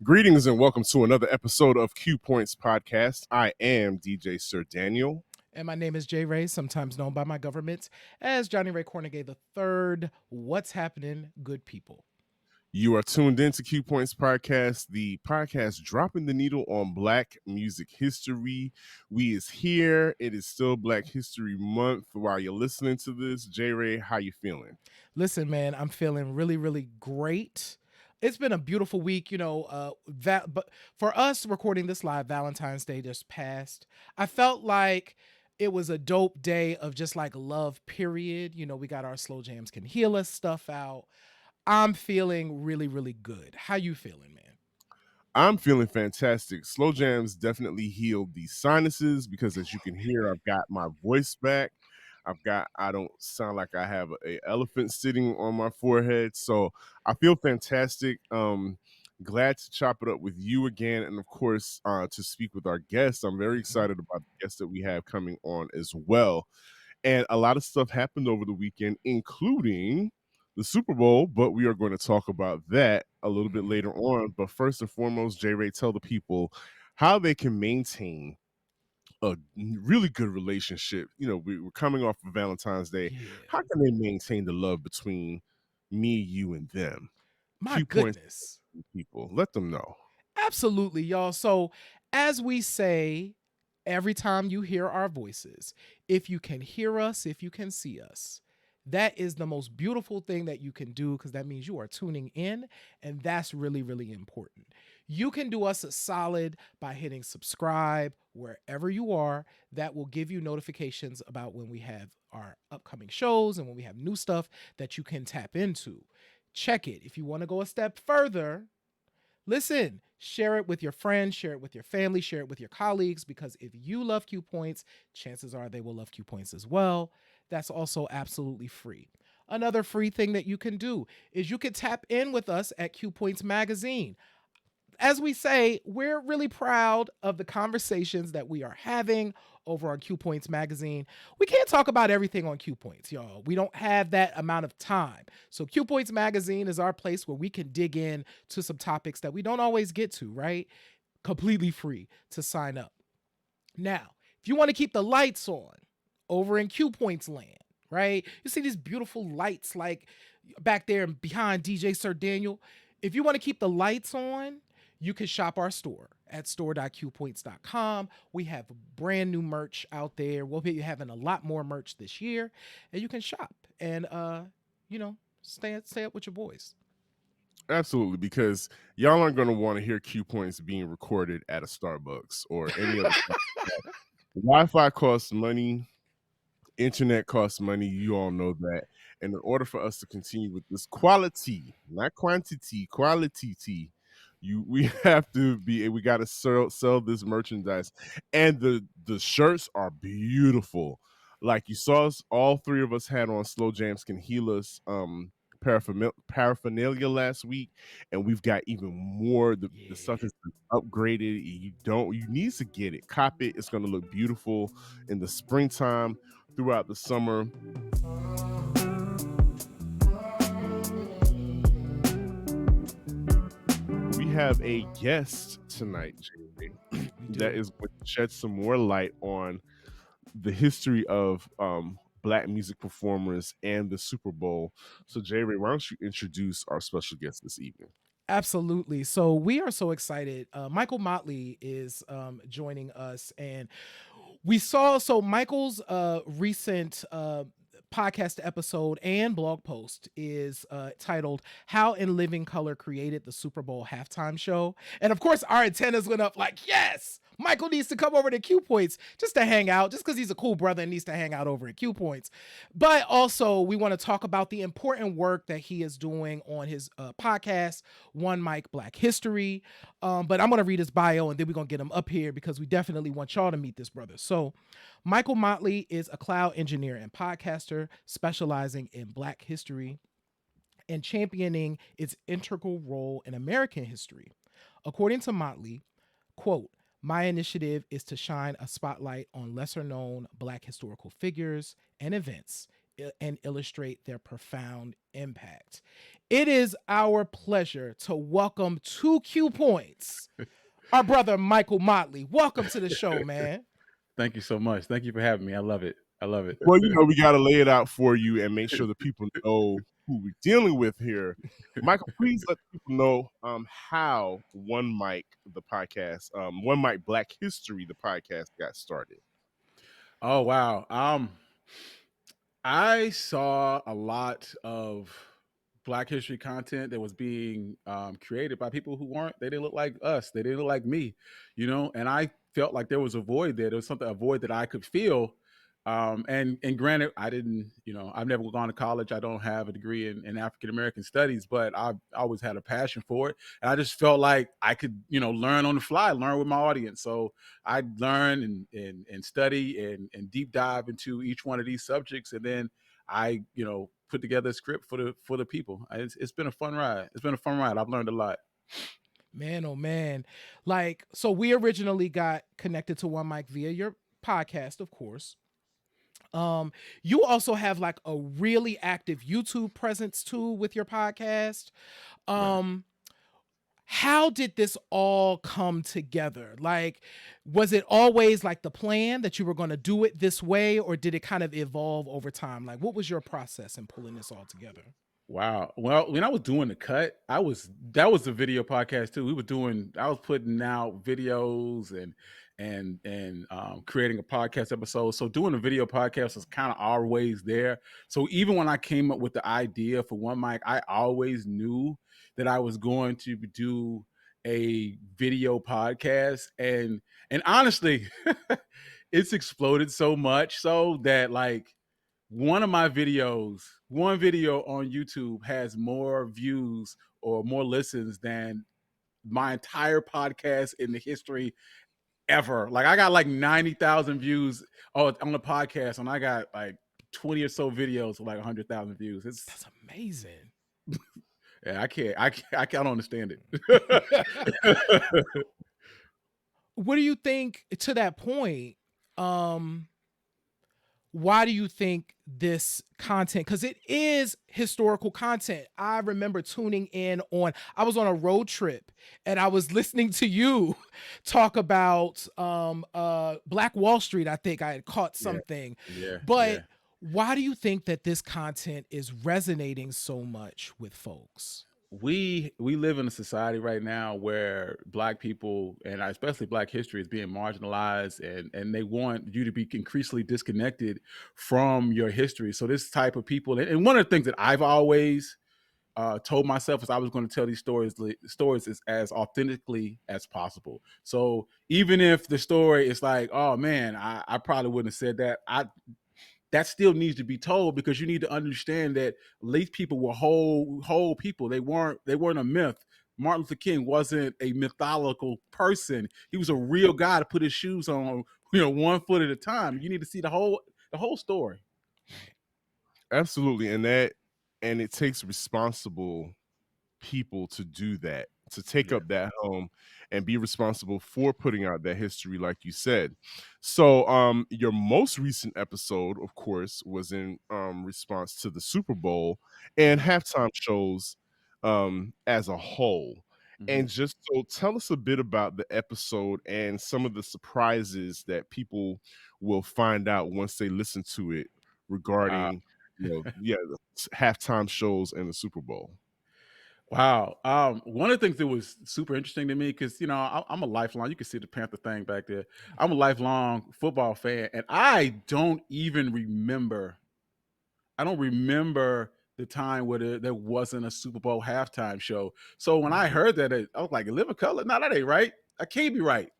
Greetings and welcome to another episode of Q Points Podcast. I am DJ Sir Daniel. And my name is Jay Ray, sometimes known by my government as Johnny Ray Cornegay III. What's happening, good people? You are tuned in to Q Points Podcast, the podcast dropping the needle on Black music history. We is here. It is still Black History Month. While you're listening to this, Jay Ray, how you feeling? Listen, man, I'm feeling really, really great. It's been a beautiful week, but for us recording this live, Valentine's Day just passed. I felt like it was a dope day of just like love, period. We got our Slow Jams Can Heal Us stuff out. I'm feeling really, really good. How you feeling, man? I'm feeling fantastic. Slow Jams definitely healed the sinuses because, as you can hear, I've got my voice back. I don't sound like I have a elephant sitting on my forehead. So I feel fantastic. Glad to chop it up with you again. And of course, to speak with our guests. I'm very excited about the guests that we have coming on as well. And a lot of stuff happened over the weekend, including the Super Bowl, but we are going to talk about that a little bit later on. But first and foremost, J. Ray, tell the people how they can maintain a really good relationship. We're coming off of Valentine's Day. Yeah. How can they maintain the love between me, you, and them? My Q points, goodness. people. Let them know. Absolutely, y'all. So, as we say every time you hear our voices, if you can hear us, if you can see us, that is the most beautiful thing that you can do because that means you are tuning in, and that's really, really important. You can do us a solid by hitting subscribe wherever you are. That will give you notifications about when we have our upcoming shows and when we have new stuff that you can tap into. Check it. If you want to go a step further, listen, share it with your friends, share it with your family, share it with your colleagues, because if you love Q Points, chances are they will love Q Points as well. That's also absolutely free. Another free thing that you can do is you can tap in with us at Q Points Magazine. As we say, we're really proud of the conversations that we are having over on Q Points Magazine. We can't talk about everything on Q Points, y'all. We don't have that amount of time. So Q Points Magazine is our place where we can dig in to some topics that we don't always get to, right? Completely free to sign up. Now, if you want to keep the lights on over in Q Points land, right? You see these beautiful lights like back there behind DJ Sir Daniel. If you want to keep the lights on, you can shop our store at store.qpoints.com. We have brand new merch out there. We'll be having a lot more merch this year, and you can shop and stay up with your boys. Absolutely, because y'all aren't going to want to hear Q points being recorded at a Starbucks or any other. Wi-Fi costs money. Internet costs money. You all know that. And in order for us to continue with this quality, not quantity, quality, we have to be. We got to sell this merchandise, and the shirts are beautiful. Like you saw us, all three of us had on Slow Jams Can Heal Us paraphernalia last week, and we've got even more. The stuff is upgraded. You need to get it, cop it. It's going to look beautiful in the springtime, throughout the summer. We have a guest tonight, Jamie, that is going to shed some more light on the history of Black music performers and the Super Bowl. So, Ray, why don't you introduce our special guest this evening? Absolutely. So we are so excited. Michael Motley is joining us, and we saw Michael's recent podcast episode and blog post is titled "How in Living Color Created the Super Bowl Halftime Show," and of course our antennas went up like, yes, Michael needs to come over to Q Points just to hang out, just because he's a cool brother and needs to hang out over at Q Points. But also we want to talk about the important work that he is doing on his podcast, One Mic Black History. But I'm going to read his bio and then we're going to get him up here because we definitely want y'all to meet this brother. So Michael Motley is a cloud engineer and podcaster specializing in Black history and championing its integral role in American history. According to Motley, quote, "My initiative is to shine a spotlight on lesser known Black historical figures and events and illustrate their profound impact. It is our pleasure to welcome to Q Points our brother Michael Motley. Welcome to the show, man. Thank you so much. Thank you for having me. I love it. I love it. Well, we got to lay it out for you and make sure the people know who we're dealing with here. Michael, please let people know how One Mic, the podcast, One Mic Black History, the podcast got started. Oh wow. I saw a lot of Black history content that was being created by people who they didn't look like us. They didn't look like me, and I felt like there was a void there. There was a void that I could feel. And granted, I didn't, I've never gone to college. I don't have a degree in African American studies, but I've always had a passion for it. And I just felt like I could, learn on the fly, learn with my audience. So I'd learn and study and deep dive into each one of these subjects. And then I, put together a script for the people. It's been a fun ride. It's been a fun ride. I've learned a lot. Man, oh man. Like, so we originally got connected to One Mic via your podcast, of course. You also have like a really active YouTube presence too with your podcast. Right. How did this all come together? Like, was it always like the plan that you were going to do it this way, or did it kind of evolve over time? Like, what was your process in pulling this all together? Wow. Well, when I was doing the cut, that was the video podcast too. I was putting out videos and creating a podcast episode. So doing a video podcast was kind of always there. So even when I came up with the idea for One Mic, I always knew that I was going to do a video podcast. And honestly, it's exploded so much so that like one video on YouTube has more views or more listens than my entire podcast in the history ever. Like I got like 90,000 views on the podcast, and I got like 20 or so videos with like 100,000 views. That's amazing. Yeah, I can't understand it. What do you think to that point? Why do you think this content, because it is historical content? I remember tuning in I was on a road trip and I was listening to you talk about Black Wall Street. I think I had caught something. Yeah. But why do you think that this content is resonating so much with folks? We live in a society right now where Black people, and especially Black history, is being marginalized, and they want you to be increasingly disconnected from your history. So this type of people, and one of the things that I've always told myself is I was going to tell these stories as authentically as possible. So even if the story is like, oh man, I probably wouldn't have said that, that still needs to be told, because you need to understand that these people were whole people. They weren't a myth. Martin Luther King wasn't a mythological person. He was a real guy to put his shoes on, one foot at a time. You need to see the whole story. Absolutely, and it takes responsible people to do that, to take up that home and be responsible for putting out that history, like you said. So your most recent episode, of course, was in response to the Super Bowl and halftime shows as a whole. And just so tell us a bit about the episode and some of the surprises that people will find out once they listen to it regarding the halftime shows and the Super Bowl. Wow. One of the things that was super interesting to me, because I'm a lifelong, you can see the Panther thing back there. I'm a lifelong football fan, and I don't remember the time where there wasn't a Super Bowl halftime show. So when I heard that, I was like, "Live color? No, that ain't right. That can't be right.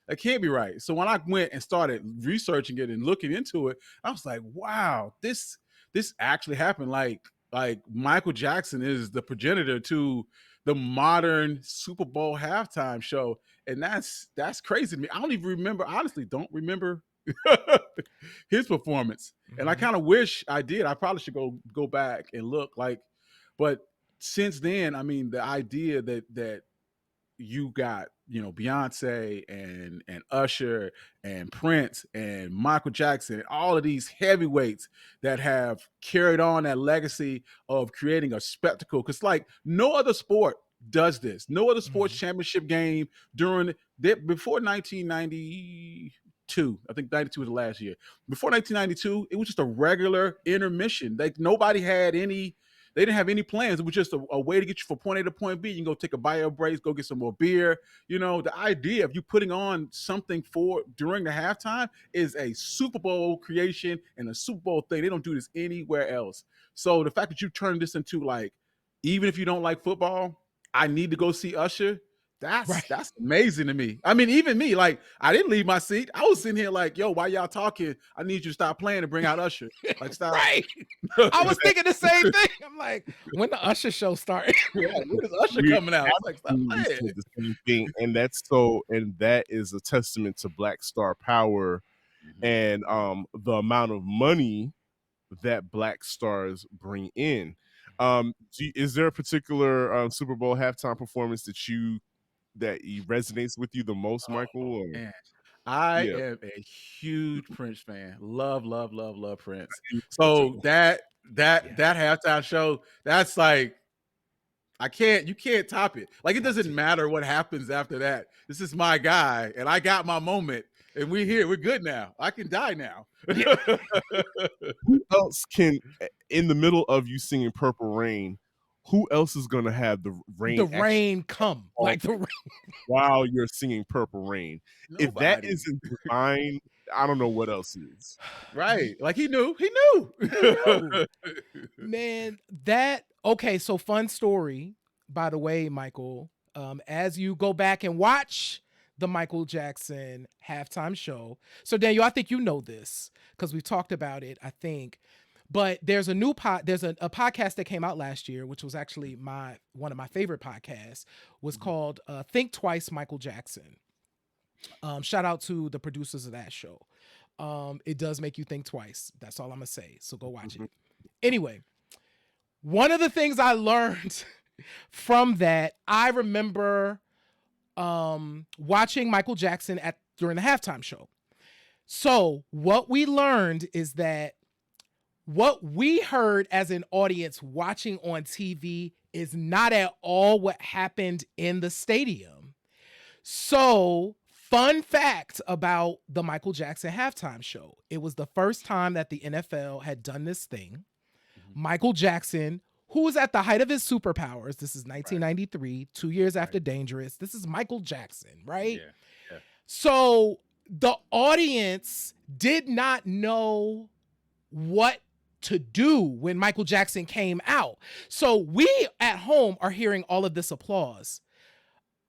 That can't be right." So when I went and started researching it and looking into it, I was like, "Wow, this actually happened." Like Michael Jackson is the progenitor to the modern Super Bowl halftime show, and that's crazy to me. I don't even remember. Honestly, don't remember his performance, and I kind of wish I did. I probably should go back and look. But since then, I mean, the idea that you got, you know, Beyonce and Usher and Prince and Michael Jackson and all of these heavyweights that have carried on that legacy of creating a spectacle. Because like no other sport does this. No other sports championship game before 1992. I think 92 was the last year. Before 1992, it was just a regular intermission. Like nobody had any. They didn't have any plans. It was just a way to get you from point A to point B. You can go take a bio break, go get some more beer. You know, the idea of you putting on something for during the halftime is a Super Bowl creation and a Super Bowl thing. They don't do this anywhere else. So the fact that you turned this into like, even if you don't like football, I need to go see Usher. That's amazing to me. I mean, even me, like I didn't leave my seat. I was sitting here like, yo, while y'all talking, I need you to stop playing and bring out Usher. Like stop. Right. I was thinking the same thing. I'm like, when the Usher show started? Yeah, when is Usher coming out? It's like stop playing. The same thing, and that is a testament to Black Star Power and the amount of money that Black stars bring in. Is there a particular Super Bowl halftime performance that resonates with you the most, Michael? Man. I am a huge Prince fan. Love Prince. So that halftime show, that's like you can't top it. Like it doesn't matter what happens after that. This is my guy, and I got my moment, and we're here. We're good now. I can die now. Who else can, in the middle of you singing Purple Rain, who else is gonna have the rain come like the rain while you're singing Purple Rain? Nobody. If that isn't divine, I don't know what else is. Right. Like he knew. Man, okay, so fun story, by the way, Michael. As you go back and watch the Michael Jackson halftime show. So Daniel, I think you know this because we've talked about it, I think. But there's a podcast that came out last year, which was actually one of my favorite podcasts, was called Think Twice Michael Jackson. Shout out to the producers of that show. It does make you think twice. That's all I'm gonna say. So go watch it. Anyway, one of the things I learned from that, I remember watching Michael Jackson during the halftime show. So what we learned is that what we heard as an audience watching on TV is not at all what happened in the stadium. So, fun fact about the Michael Jackson halftime show. It was the first time that the NFL had done this thing. Michael Jackson, who was at the height of his superpowers, this is 1993, 2 years after Dangerous. This is Michael Jackson, right? Yeah. So, the audience did not know what to do when Michael Jackson came out. So we at home are hearing all of this applause.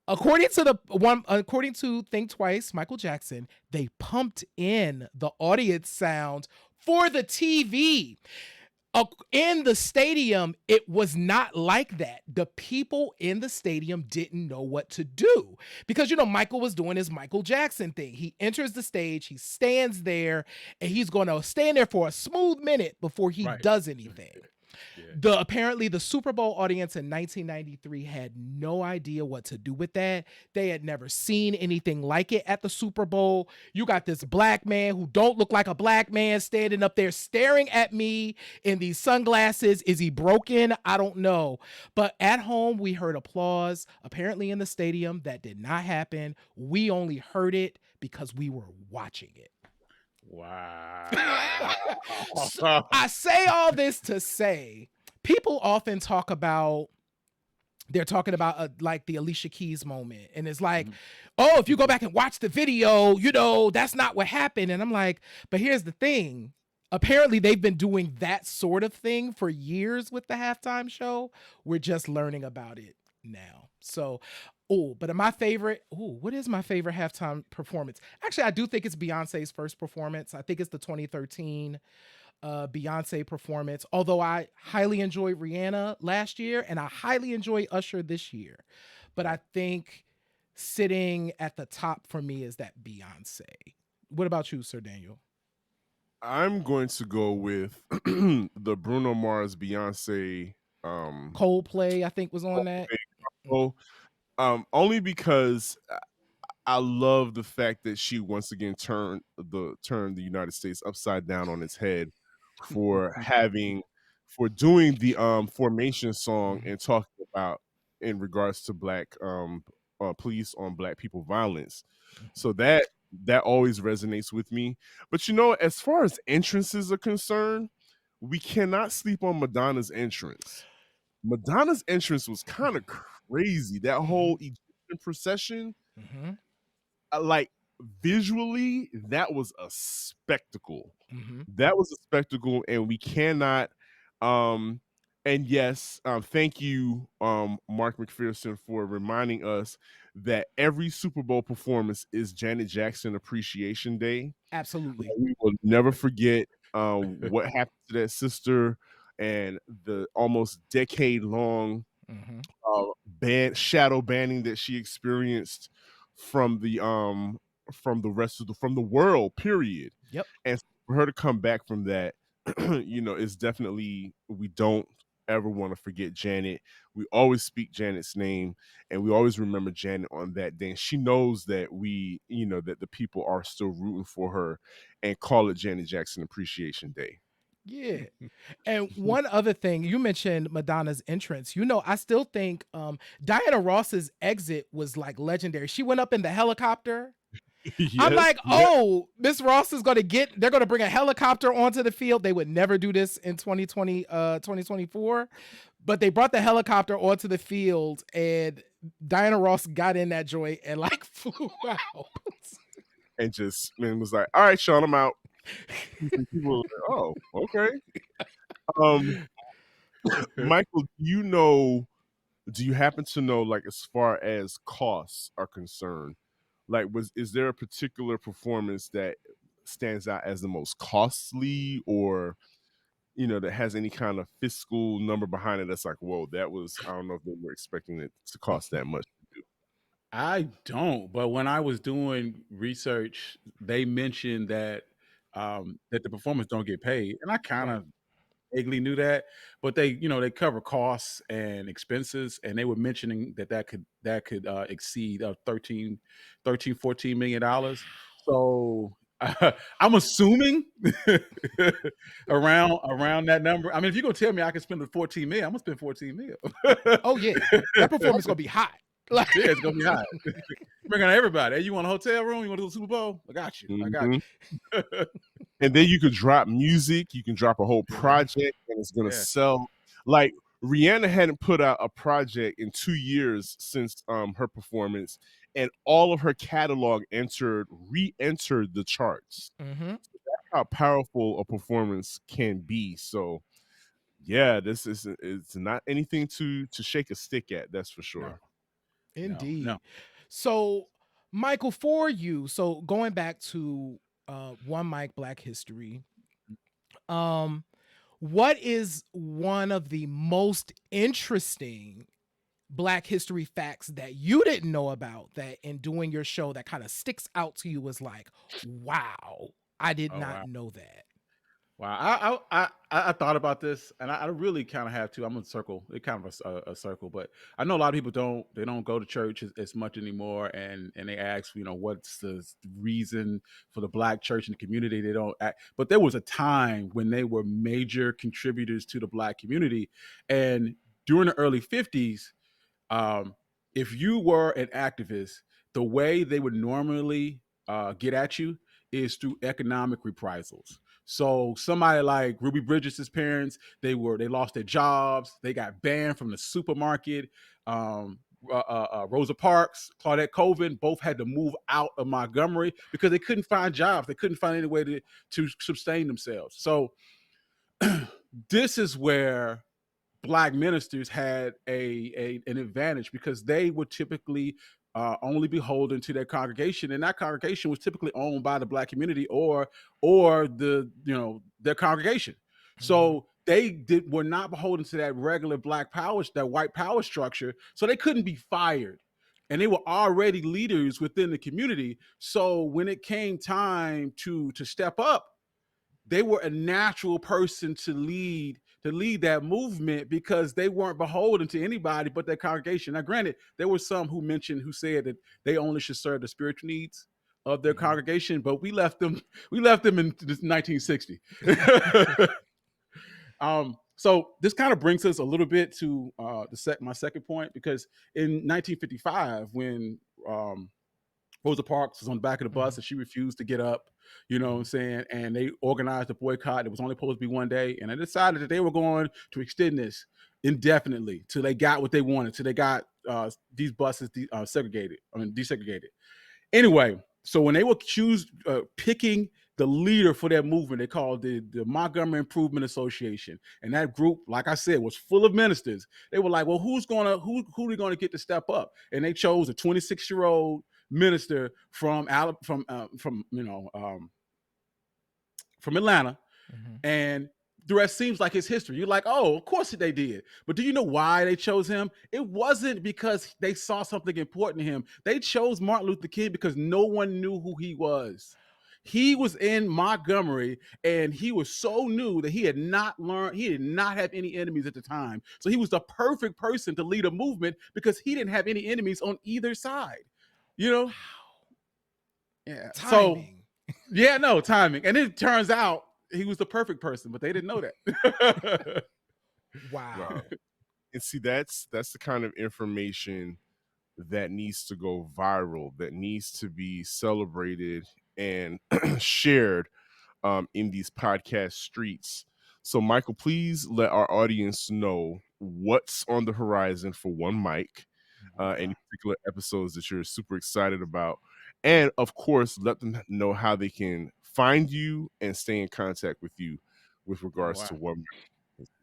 According to Think Twice, Michael Jackson, they pumped in the audience sound for the TV. In the stadium, it was not like that. The people in the stadium didn't know what to do because, you know, Michael was doing his Michael Jackson thing. He enters the stage, he stands there, and he's going to stand there for a smooth minute before he does anything. Apparently the Super Bowl audience in 1993 had no idea what to do with that. They had never seen anything like it at the Super Bowl. You got this black man who don't look like a black man standing up there staring at me in these sunglasses. Is he broken? I don't know. But at home, we heard applause. Apparently in the stadium, that did not happen. We only heard it because we were watching it. Wow. So I say all this to say, people often talk about, they're talking about like the Alicia Keys moment. And it's like, oh, if you go back and watch the video, you know, that's not what happened. And I'm like, but here's the thing. Apparently they've been doing that sort of thing for years with the halftime show. We're just learning about it now. So, what is my favorite halftime performance? Actually, I do think it's Beyonce's first performance. I think it's the 2013 Beyonce performance, although I highly enjoyed Rihanna last year and I highly enjoy Usher this year. But I think sitting at the top for me is that Beyonce. What about you, Sir Daniel? I'm going to go with the Bruno Mars Beyonce. Coldplay, I think, was on that. Only because I love the fact that she once again turned the United States upside down on its head for doing the formation song and talking about in regards to black police on black people violence. So that always resonates with me. But as far as entrances are concerned, we cannot sleep on Madonna's entrance. Madonna's entrance was kind of crazy. That whole Egyptian procession, Mm-hmm. like visually, that was a spectacle. Mm-hmm. That was a spectacle, and we cannot. And yes, thank you, Mark McPherson, for reminding us that every Super Bowl performance is Janet Jackson Appreciation Day. Absolutely. We will never forget what happened to that sister and the almost decade long Mm-hmm. shadow banning that she experienced from the rest of the world, period. Yep. And for her to come back from that, is definitely, we don't ever want to forget Janet. We always speak Janet's name, and we always remember Janet on that day. And she knows that that the people are still rooting for her, and call it Janet Jackson Appreciation Day. Yeah. And one other thing, you mentioned Madonna's entrance. I still think Diana Ross's exit was like legendary. She went up in the helicopter. I'm Yes. like, oh, Miss Ross is they're gonna bring a helicopter onto the field. They would never do this in 2024. But they brought the helicopter onto the field, and Diana Ross got in that joint and like flew out. And just was like, all right, Sean, I'm out. People were like, oh, okay. Michael, do you happen to know, like, as far as costs are concerned, like, is there a particular performance that stands out as the most costly, or that has any kind of fiscal number behind it that's like, whoa, that was, I don't know if they were expecting it to cost that much to do. I don't, but when I was doing research, they mentioned that that the performers don't get paid, and I kind Right. of vaguely knew that, but they cover costs and expenses, and they were mentioning that could exceed 14 million dollars. So I'm assuming around that number. I mean, if you're gonna tell me I can spend the 14 million, I'm gonna spend 14 mil. Oh yeah, that performance gonna be hot. Like, Yeah, it's gonna be hot. Bring on everybody. Hey, you want a hotel room? You want to do the Super Bowl? I got you. I got Mhm. you. And then you could drop music, you can drop a whole Yeah. project, and it's gonna Yeah. sell. Like, Rihanna hadn't put out a project in 2 years since her performance, and all of her catalog re-entered the charts. mm-hmm. That's how powerful a performance can be. So yeah, this is it's not anything to shake a stick at, that's for No. sure. No. Indeed. So, Michael, for you, so going back to One Mic Black History, um, what is one of the most interesting Black history facts that you didn't know about that in doing your show that kind of sticks out to you as like, wow, I did Oh not wow. know that. Wow, I thought about this, and I really kind of have to. I'm gonna circle it, kind of a circle, but I know a lot of people don't go to church as much anymore, and they ask, what's the reason for the Black church in the community? They don't act, but there was a time when they were major contributors to the Black community, and during the early '50s, um, if you were an activist, the way they would normally get at you is through economic reprisals. So somebody like Ruby Bridges' parents, they lost their jobs, they got banned from the supermarket. Rosa Parks, Claudette Colvin, both had to move out of Montgomery because they couldn't find jobs. They couldn't find any way to sustain themselves. So this is where Black ministers had an advantage because they would typically only beholden to their congregation, and that congregation was typically owned by the Black community or their congregation. Mhm. So they were not beholden to that regular that white power structure. So they couldn't be fired, and they were already leaders within the community. So when it came time to step up, they were a natural person to lead to lead that movement because they weren't beholden to anybody but their congregation. Now, granted, there were some who said that they only should serve the spiritual needs of their congregation, but we left them in 1960. So this kind of brings us a little bit to my second point, because in 1955, when Rosa Parks was on the back of the bus and she refused to get up, you know what I'm saying? And they organized a boycott. It was only supposed to be one day. And they decided that they were going to extend this indefinitely till they got what they wanted, till they got these buses desegregated. Anyway, so when they were picking the leader for that movement, they called the Montgomery Improvement Association. And that group, like I said, was full of ministers. They were like, well, who are we going to get to step up? And they chose a 26-year-old minister from Atlanta. And the rest seems like his history. You're like, oh, of course they did. But do you know why they chose him? It wasn't because they saw something important in him. They chose Martin Luther King because no one knew who he was. He was in Montgomery and he was so new that he did not have any enemies at the time. So he was the perfect person to lead a movement because he didn't have any enemies on either side. You know? Yeah. Timing. Timing. And it turns out he was the perfect person, but they didn't know that. Wow. And see, that's the kind of information that needs to go viral, that needs to be celebrated and shared in these podcast streets. So, Michael, please let our audience know what's on the horizon for One Mic, any particular episodes that you're super excited about. And of course, let them know how they can find you and stay in contact with you with regards to One Mic.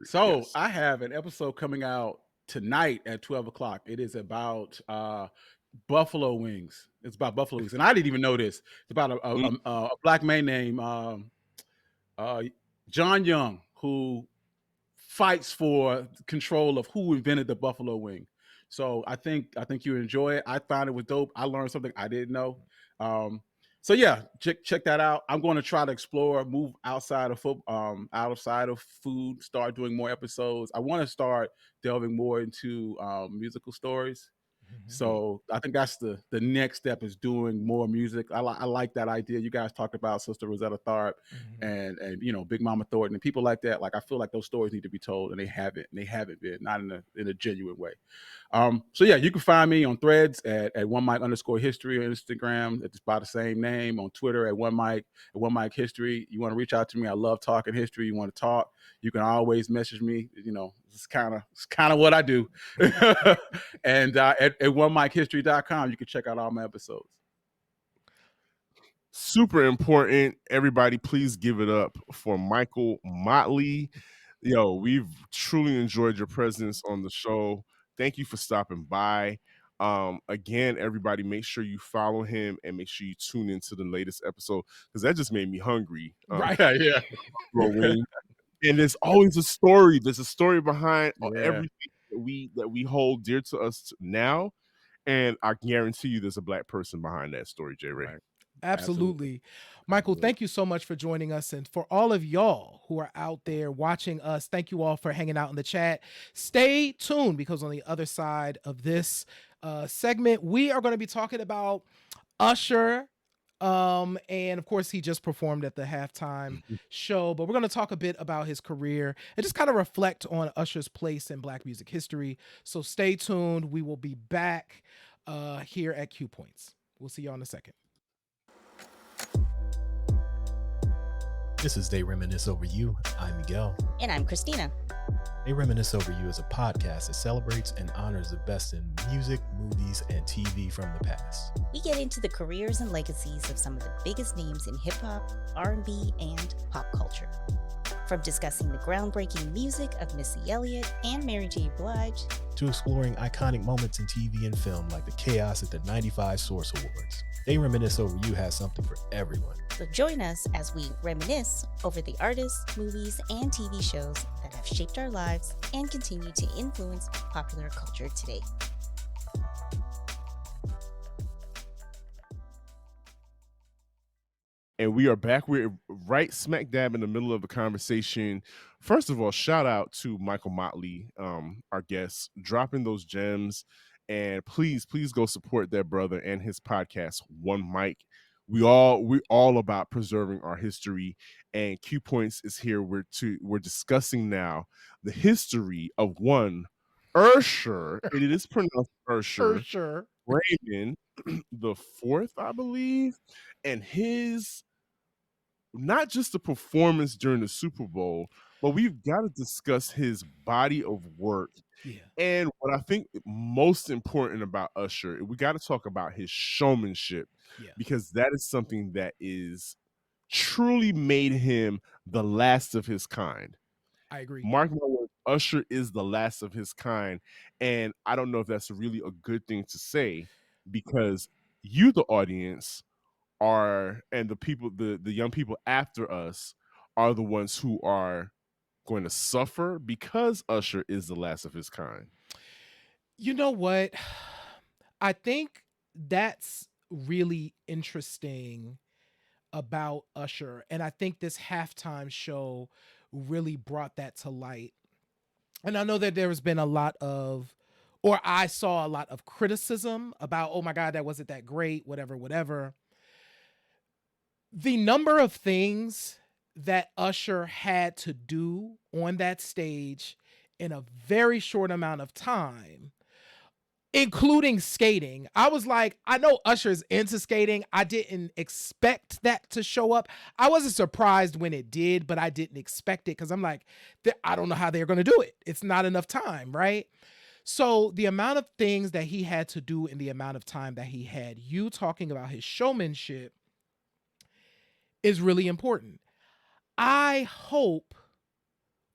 So Yes. I have an episode coming out tonight at 12 o'clock. It is about buffalo wings. It's about buffalo wings. And I didn't even know this. It's about a black man named John Young, who fights for control of who invented the buffalo wing. So I think you enjoy it. I found it was dope. I learned something I didn't know. So yeah, check that out. I'm going to try to explore, move outside of food, start doing more episodes. I want to start delving more into musical stories. So I think that's the next step, is doing more music. I like that idea. You guys talked about Sister Rosetta Tharpe and Big Mama Thornton and people like that. Like, I feel like those stories need to be told, and they haven't been, not in a genuine way. So yeah, you can find me on Threads at @1mic_history on Instagram. It's by the same name. On Twitter at @1mic_history. You want to reach out to me? I love talking history. You want to talk? You can always message me. It's kind of what I do. And at onemichistory.com, you can check out all my episodes. Super important. Everybody, please give it up for Michael Motley. We've truly enjoyed your presence on the show. Thank you for stopping by. Again, everybody, make sure you follow him and make sure you tune into the latest episode, because that just made me hungry. Right. Yeah. And there's always a story. There's a story behind everything that we hold dear to us now. And I guarantee you there's a Black person behind that story, J. Ray. Right. Absolutely. Michael, thank you so much for joining us. And for all of y'all who are out there watching us, thank you all for hanging out in the chat. Stay tuned, because on the other side of this segment, we are going to be talking about Usher. And of course, he just performed at the halftime show, but we're going to talk a bit about his career and just kind of reflect on Usher's place in Black music history. So stay tuned. We will be back here at Q Points. We'll see y'all in a second. This is They Reminisce Over You. I'm Miguel. And I'm Christina. They Reminisce Over You is a podcast that celebrates and honors the best in music, movies, and TV from the past. We get into the careers and legacies of some of the biggest names in hip-hop, R&B, and pop culture. From discussing the groundbreaking music of Missy Elliott and Mary J. Blige, to exploring iconic moments in TV and film like the chaos at the 95 Source Awards. They Reminisce Over You has something for everyone. So join us as we reminisce over the artists, movies, and TV shows that have shaped our lives and continue to influence popular culture today. And we are back. We're right smack dab in the middle of the conversation. First of all, shout out to Michael Motley, our guest, dropping those gems. And please, please go support that brother and his podcast, One Mic. We all about preserving our history. And Q Points is here. We're discussing now the history of one Usher. It is pronounced Usher Sure. Raymond the fourth, I believe, and his not just the performance during the Super Bowl, but we've got to discuss his body of work. Yeah. And what I think most important about Usher, we got to talk about his showmanship, Yeah. because that is something that is truly made him the last of his kind. I agree. Mark my words, Usher is the last of his kind. And I don't know if that's really a good thing to say, because you, the audience, are, and the people, the young people after us, are the ones who are going to suffer because Usher is the last of his kind. You know what? I think that's really interesting about Usher. And I think this halftime show really brought that to light. And I know that there's been a lot of, or I saw a lot of criticism about, oh my God, that wasn't that great, whatever, whatever. The number of things that Usher had to do on that stage in a very short amount of time, including skating. I was like, I know Usher's into skating. I didn't expect that to show up. I wasn't surprised when it did, but I didn't expect it because I'm like, I don't know how they're going to do it. It's not enough time, right? So the amount of things that he had to do in the amount of time that he had, you talking about his showmanship, is really important. I hope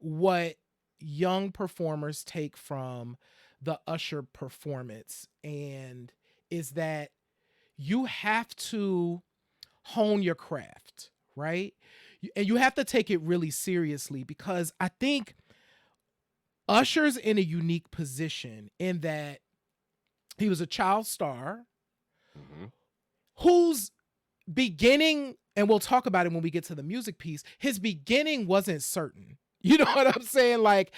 what young performers take from the Usher performance and is that you have to hone your craft, right? And you have to take it really seriously, because I think Usher's in a unique position in that he was a child star whose beginning, and we'll talk about it when we get to the music piece, his beginning wasn't certain. You know what I'm saying? Like,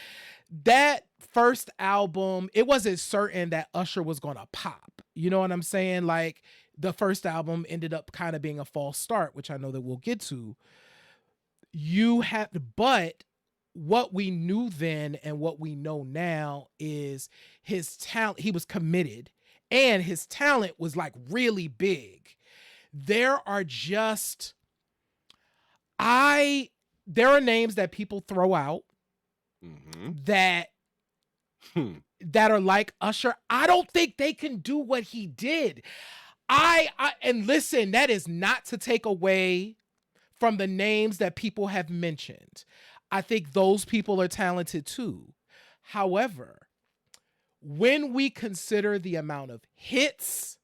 that first album, it wasn't certain that Usher was going to pop. You know what I'm saying? Like, the first album ended up kind of being a false start, which I know that we'll get to. But what we knew then and what we know now is his talent. He was committed, and his talent was like really big. There are names that people throw out that are like Usher. I don't think they can do what he did. And listen, that is not to take away from the names that people have mentioned. I think those people are talented too. However, when we consider the amount of hits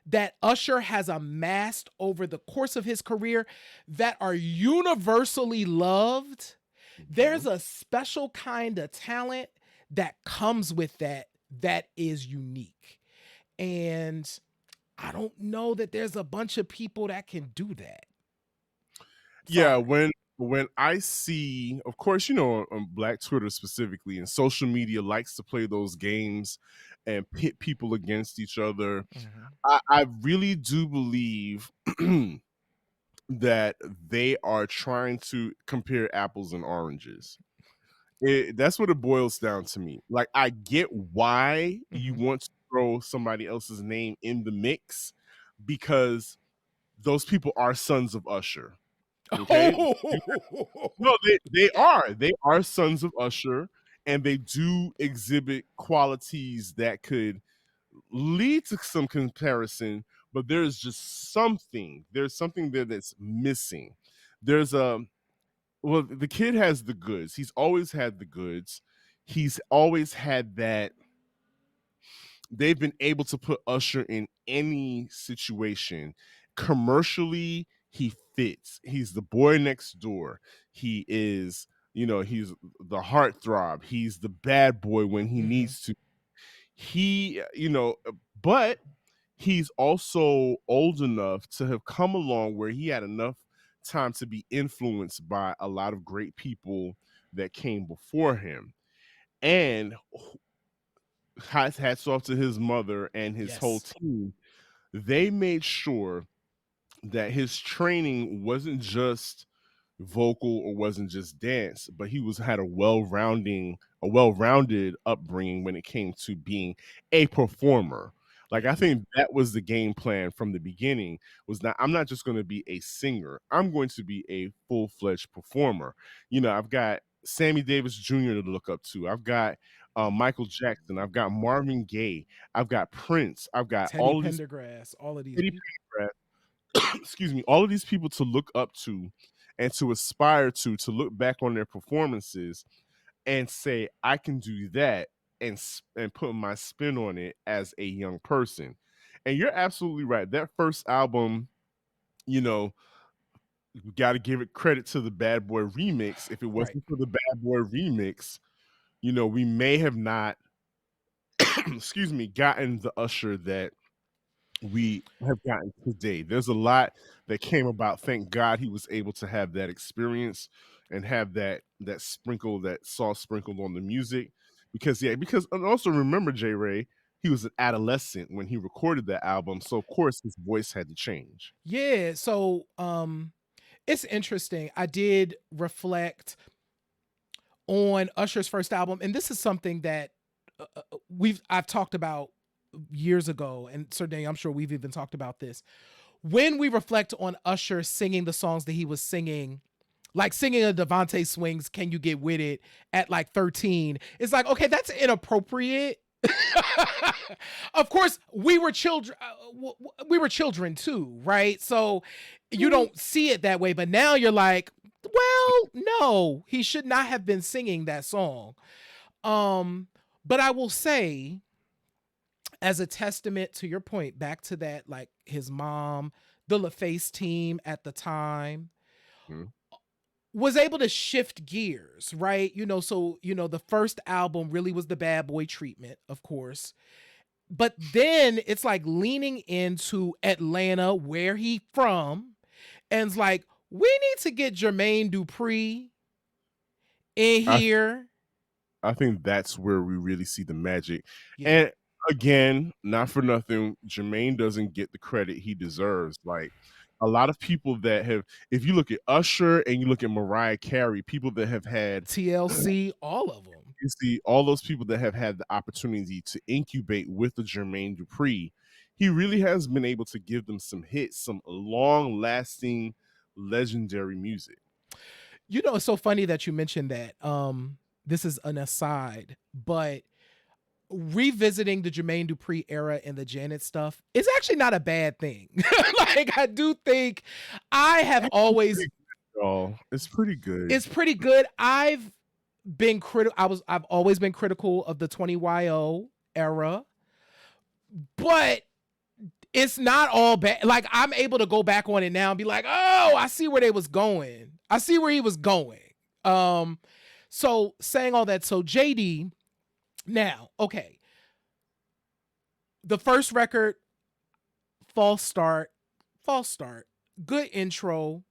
that Usher has amassed over the course of his career that are universally loved, there's a special kind of talent that comes with that is unique. And I don't know that there's a bunch of people that can do that. Yeah, when I see, of course, on Black Twitter specifically, and social media likes to play those games and pit people against each other. I really do believe that they are trying to compare apples and oranges. That's what it boils down to me. Like, I get why you want to throw somebody else's name in the mix, because those people are sons of Usher. Okay. No, they are sons of Usher, and they do exhibit qualities that could lead to some comparison, but there's something there that's missing. The kid has the goods. He's always had the goods. He's always had that. They've been able to put Usher in any situation. Commercially, he fits. He's the boy next door. He is, he's the heartthrob. He's the bad boy when he needs to. But he's also old enough to have come along where he had enough time to be influenced by a lot of great people that came before him. And hats off to his mother and his whole Yes. team. They made sure that his training wasn't just vocal or wasn't just dance, but he was had a well-rounded upbringing when it came to being a performer. Like, Yeah. I think that was the game plan from the beginning, was that I'm not just going to be a singer. I'm going to be a full-fledged performer. I've got Sammy Davis Jr. to look up to. I've got Michael Jackson. I've got Marvin Gaye. I've got Prince. I've got Teddy all of these Pendergrass, all of these Eddie people. Pendergrass, excuse me, all of these people to look up to and to aspire to look back on their performances and say, I can do that, and put my spin on it as a young person. And you're absolutely right. That first album, you know, you got to give it credit to the Bad Boy remix. If it Right. wasn't for the Bad Boy remix, we may have not, excuse me, gotten the Usher that we have gotten today. There's a lot that came about. Thank God he was able to have that experience and have that sprinkle, that sauce sprinkled on the music. Because and also remember, J. Ray, he was an adolescent when he recorded that album, so of course his voice had to change. Yeah. So it's interesting. I did reflect on Usher's first album, and this is something that I've talked about years ago, and certainly I'm sure we've even talked about this. When we reflect on Usher singing the songs that he was singing, like singing a Devontae Swing's "Can You Get With It" at like 13, it's like, okay, that's inappropriate. Of course, we were children. We were children too, right? So you don't see it that way, but now you're like, well, no, he should not have been singing that song. But I will say, as a testament to your point, back to that, like his mom, the LaFace team at the time, Mhm. was able to shift gears, right? So, the first album really was the bad boy treatment, of course. But then it's like leaning into Atlanta, where he from, and it's like, we need to get Jermaine Dupri in I here. I think that's where we really see the magic. Yeah. And again, not for nothing, Jermaine doesn't get the credit he deserves. Like, a lot of people that have, if you look at Usher and you look at Mariah Carey, people that have had, TLC, all of them. you see all those people that have had the opportunity to incubate with the Jermaine Dupri, he really has been able to give them some hits, some long lasting, legendary music. It's so funny that you mentioned that. This is an aside, but revisiting the Jermaine Dupri era and the Janet stuff is actually not a bad thing. Like, I do think I have always, It's pretty good. it's pretty good. I've been critical. I've always been critical of the 20YO era, but it's not all bad. Like, I'm able to go back on it now and be like, oh, I see where they was going. I see where he was going. So saying all that, so JD, now, okay. The first record, false start, good intro.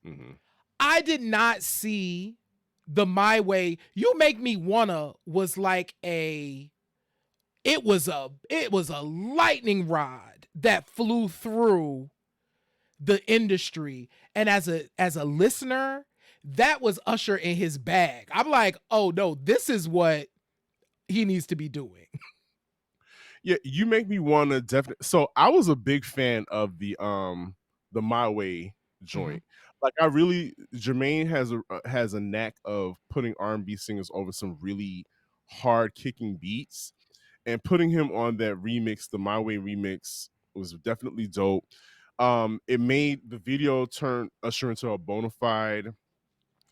Mhm. I did not see the My Way. You Make Me Wanna was like it was a lightning rod that flew through the industry. And as a listener, that was Usher in his bag. I'm like, oh no, this is what he needs to be doing. Yeah, you make me want to definitely. So I was a big fan of the My Way joint. Like, I really, Jermaine has a knack of putting R&B singers over some really hard kicking beats, and putting him on that remix, the My Way remix, was definitely dope. It made the video turn Usher into a bona fide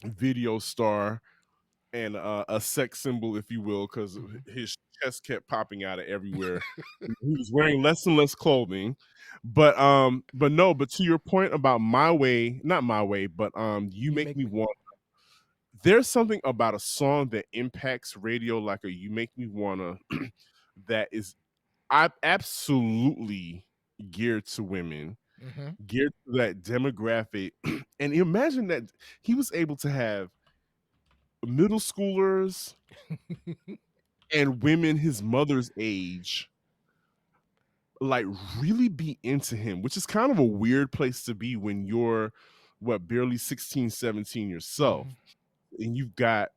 video star and a sex symbol, if you will, because his chest kept popping out of everywhere. He was wearing less and less clothing, but no. But to your point about My Way, not My Way, but You Make Me Want. There's something about a song that impacts radio like a You Make Me Wanna that is absolutely geared to women. geared to that demographic. And imagine that he was able to have middle schoolers and women his mother's age like really be into him, which is kind of a weird place to be when you're barely 16, 17 yourself. And you've got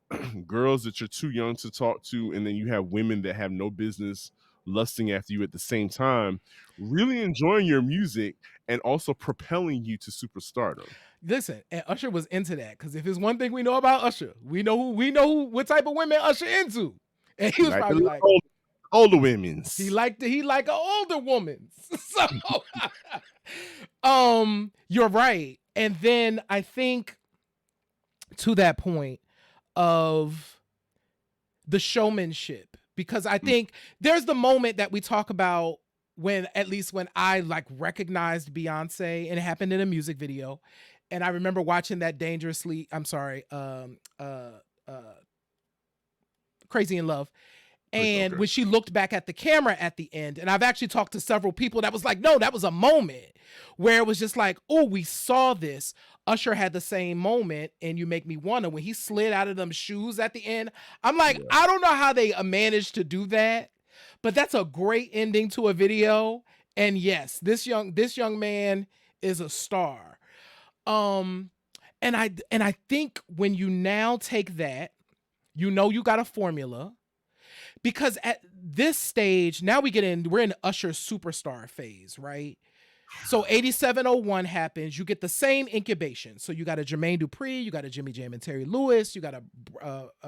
girls that you're too young to talk to, and then you have women that have no business lusting after you at the same time, really enjoying your music and also propelling you to superstardom. Listen, and Usher was into that, because if there's one thing we know about Usher, we know what type of women Usher into. And he was probably like older women's. He liked an older woman. So you're right. And then I think to that point of the showmanship, because I think there's the moment that we talk about when I like recognized Beyonce, and it happened in a music video. And I remember watching that Crazy in Love. And when she looked back at the camera at the end, and I've actually talked to several people that was like, no, that was a moment where it was just like, oh, we saw this. Usher had the same moment, and You Make Me Wanna, when he slid out of them shoes at the end. I'm like, I don't know how they managed to do that, but that's a great ending to a video. And yes, this young man is a star. And I think when you now take that, you got a formula. Because at this stage, now we're in Usher's superstar phase, right? So 8701 happens. You get the same incubation. So you got a Jermaine Dupri, you got a Jimmy Jam and Terry Lewis, you got a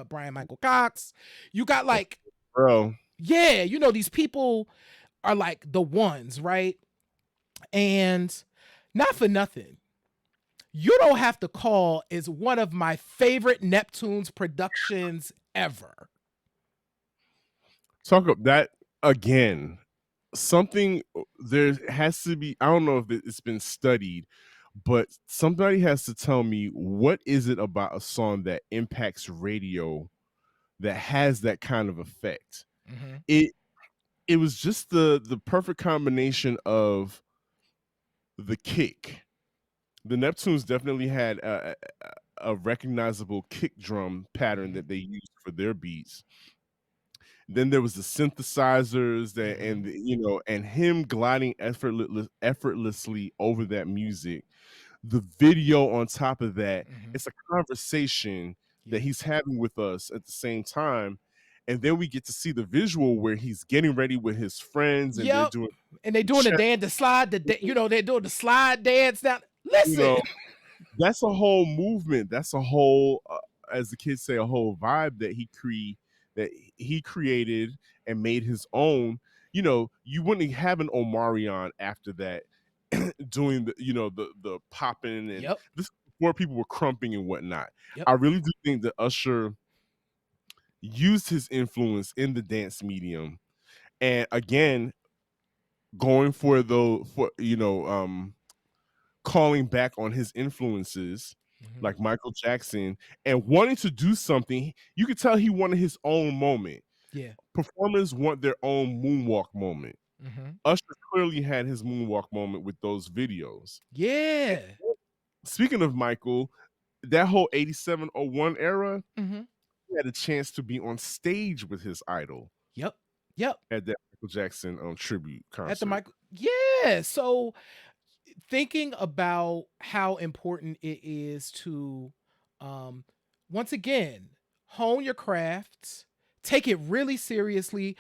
Brian Michael Cox. You got like, yeah, these people are like the ones, right? And not for nothing, You Don't Have to Call is one of my favorite Neptune's productions ever. Talk about that again. Something there has to be, I don't know if it's been studied, but somebody has to tell me, what is it about a song that impacts radio that has that kind of effect? It was just the perfect combination of the kick. The Neptunes definitely had a recognizable kick drum pattern that they used for their beats. Then there was the synthesizers and him gliding effortlessly over that music. The video on top of that, it's a conversation that he's having with us at the same time. And then we get to see the visual where he's getting ready with his friends, and they're doing the slide, they're doing the slide dance down. Listen, that's a whole movement. That's a whole, as the kids say, a whole vibe that he created and made his own. You wouldn't have an Omarion after that doing the popping, and this before people were crumping and whatnot. I really do think that Usher used his influence in the dance medium, and again, going for calling back on his influences, like Michael Jackson, and wanting to do something. You could tell he wanted his own moment. Yeah. Performers want their own moonwalk moment. Usher clearly had his moonwalk moment with those videos. Yeah. Speaking of Michael, that whole 8701 era, he had a chance to be on stage with his idol. Yep. At that Michael Jackson tribute concert. At the Michael. Yeah. So thinking about how important it is to, once again, hone your craft, take it really seriously.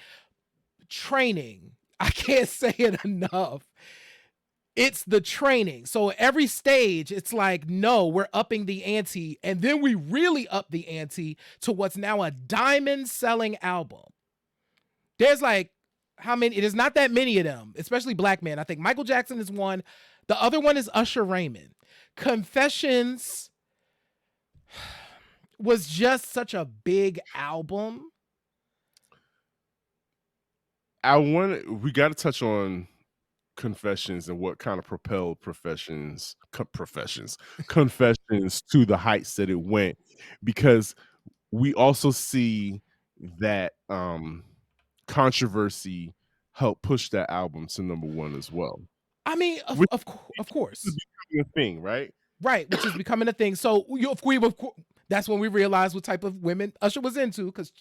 Training. I can't say it enough. It's the training. So every stage, it's like, no, we're upping the ante. And then we really up the ante to what's now a diamond selling album. There's like, how many? It is not that many of them, especially black men. I think Michael Jackson is one. The other one is Usher Raymond. Confessions was just such a big album. We got to touch on Confessions and what kind of propelled Confessions to the heights that it went, because we also see that controversy helped push that album to #1 as well. I mean, Which of is course. becoming a thing, right? Right, which is becoming a thing. So that's when we realized what type of women Usher was into, because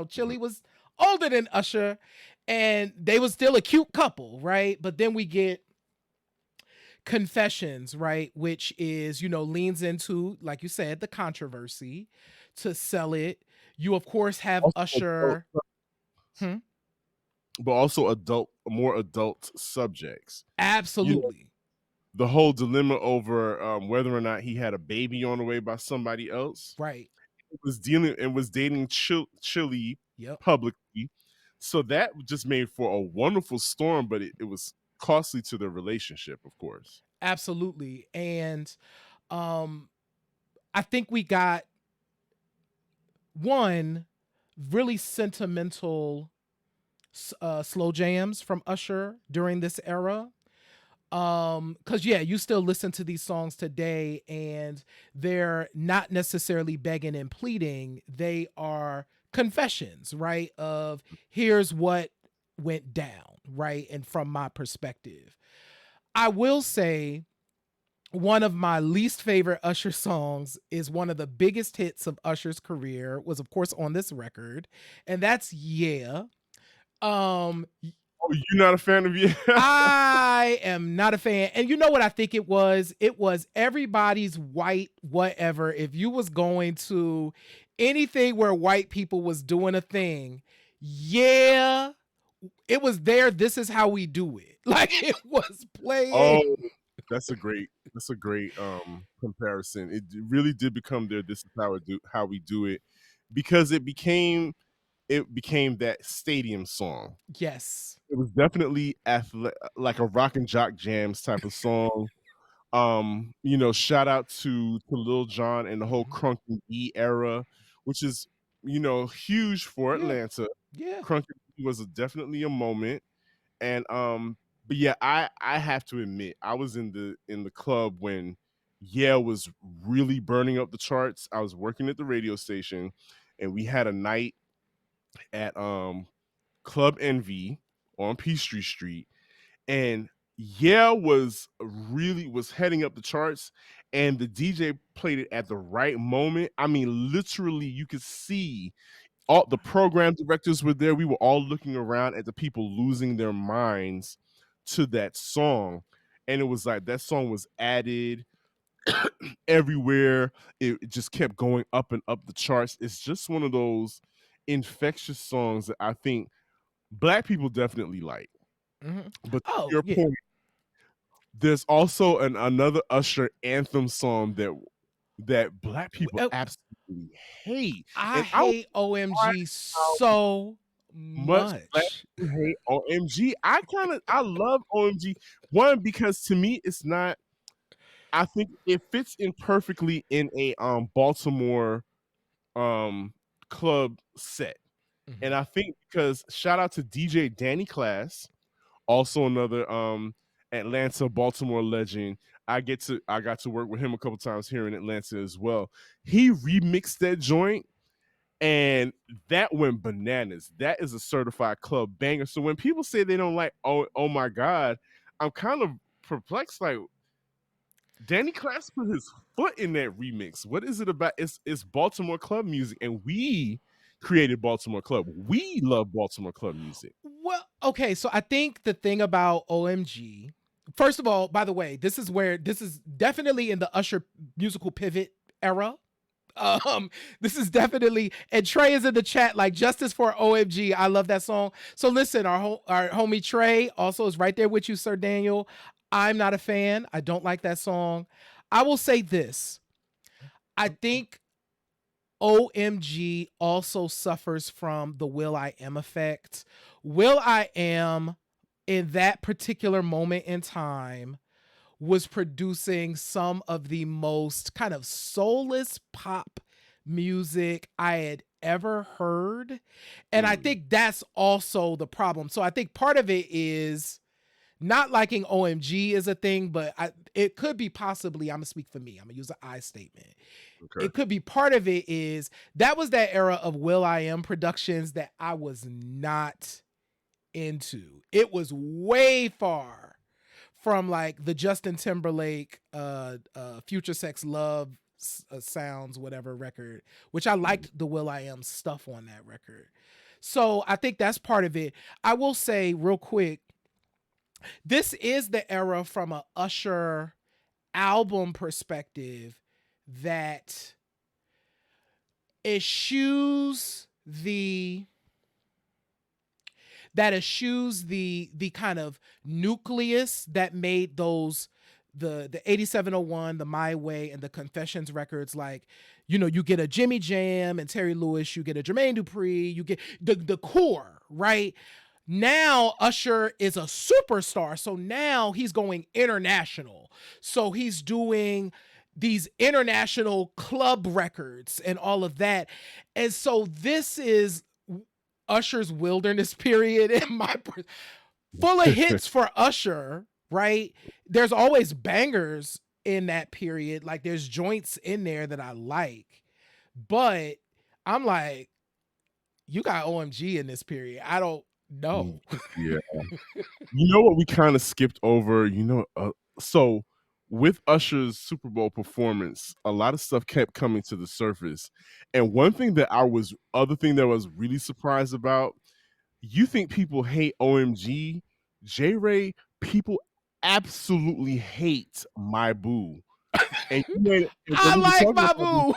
Chili was older than Usher, and they was still a cute couple, right? But then we get Confessions, right, which is leans into, like you said, the controversy to sell it. You of course have Also adult, Usher. Hmm? but also more adult subjects. Absolutely. The whole dilemma over whether or not he had a baby on the way by somebody else. Right. It was dating Chili Yep. publicly. So that just made for a wonderful storm, but it was costly to the relationship, of course. Absolutely. And I think we got one really sentimental slow jams from Usher during this era. Because you still listen to these songs today, and they're not necessarily begging and pleading. They are confessions, right? Of here's what went down, right? And from my perspective, I will say one of my least favorite Usher songs is one of the biggest hits of Usher's career, was of course on this record, and that's Yeah. Um Oh, you're not a fan of you? I am not a fan. And you know what I think it was? It was everybody's white whatever. If you was going to anything where white people was doing a thing, yeah, it was there. This is how we do it. Like it was playing. Oh, that's a great comparison. It really did become there. This is how we do it, because it became that stadium song. Yes. It was definitely like a rock and jock jams type of song. Shout out to Lil Jon and the whole Crunk and E era, which is huge for Yeah. Atlanta. Yeah. Crunk and E was definitely a moment. And but yeah, I have to admit, I was in the club when Yeah was really burning up the charts. I was working at the radio station, and we had a night at Club Envy on Peachtree Street, and Yeah was heading up the charts, and the DJ played it at the right moment. I mean, literally, you could see all the program directors were there. We were all looking around at the people losing their minds to that song. And it was like that song was added everywhere. It just kept going up and up the charts. It's just one of those infectious songs that I think Black people definitely like. Mhm. But to Oh, your yeah. point, there's also another Usher anthem song that Black people absolutely hate. I And I was hate OMG surprised so much Black much. people hate OMG. I love OMG. One, because to me it's not, I think it fits in perfectly in a Baltimore club set. And I think because shout out to DJ Danny Class, also another Atlanta Baltimore legend. I got to work with him a couple times here in Atlanta as well. He remixed that joint, and that went bananas. That is a certified club banger. So when people say they don't like oh my God, I'm kind of perplexed. Like, Danny Class put his foot in that remix. What is it about? It's Baltimore club music, and we created Baltimore club. We love Baltimore club music. Well, okay, so I think the thing about OMG, first of all, by the way, this is definitely in the Usher musical pivot era. This is definitely, and Trey is in the chat like justice for OMG. I love that song. So listen, our homie Trey also is right there with you, Sir Daniel. I'm not a fan. I don't like that song. I will say this. I think OMG also suffers from the Will I Am effect. Will I Am, in that particular moment in time, was producing some of the most kind of soulless pop music I had ever heard. And I think that's also the problem. So I think part of it is not liking OMG is a thing, but it could be possibly, I'm gonna speak for me, I'm gonna use an I statement. Okay. It could be part of it is that was that era of Will I Am productions that I was not into. It was way far from like the Justin Timberlake Future Sex Love Sounds whatever record, which I liked the will.i.am stuff on that record. So I think that's part of it. I will say real quick, this is the era from a Usher album perspective that eschews the kind of nucleus that made those the 8701, the My Way, and the Confessions records. Like, you know, you get a Jimmy Jam and Terry Lewis, you get a Jermaine Dupri, you get the core, right? Now Usher is a superstar, so now he's going international. So he's doing these international club records and all of that. And so this is Usher's wilderness period in my full of hits for Usher, right? There's always bangers in that period. Like there's joints in there that I like. But I'm like, you got OMG in this period. I don't know. Yeah. You know what we kind of skipped over? So with Usher's Super Bowl performance, a lot of stuff kept coming to the surface. And other thing that I was really surprised about, you think people hate OMG? J-Ray, people absolutely hate My Boo. And I like My Boo.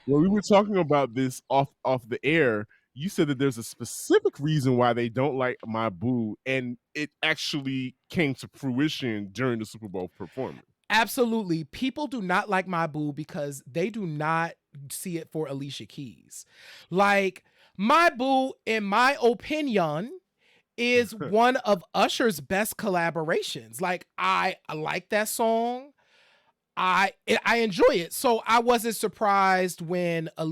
When we were talking about this off the air, you said that there's a specific reason why they don't like My Boo, and it actually came to fruition during the Super Bowl performance. Absolutely. People do not like My Boo because they do not see it for Alicia Keys. Like, My Boo, in my opinion, is one of Usher's best collaborations. Like, I like that song. I enjoy it. So I wasn't surprised when I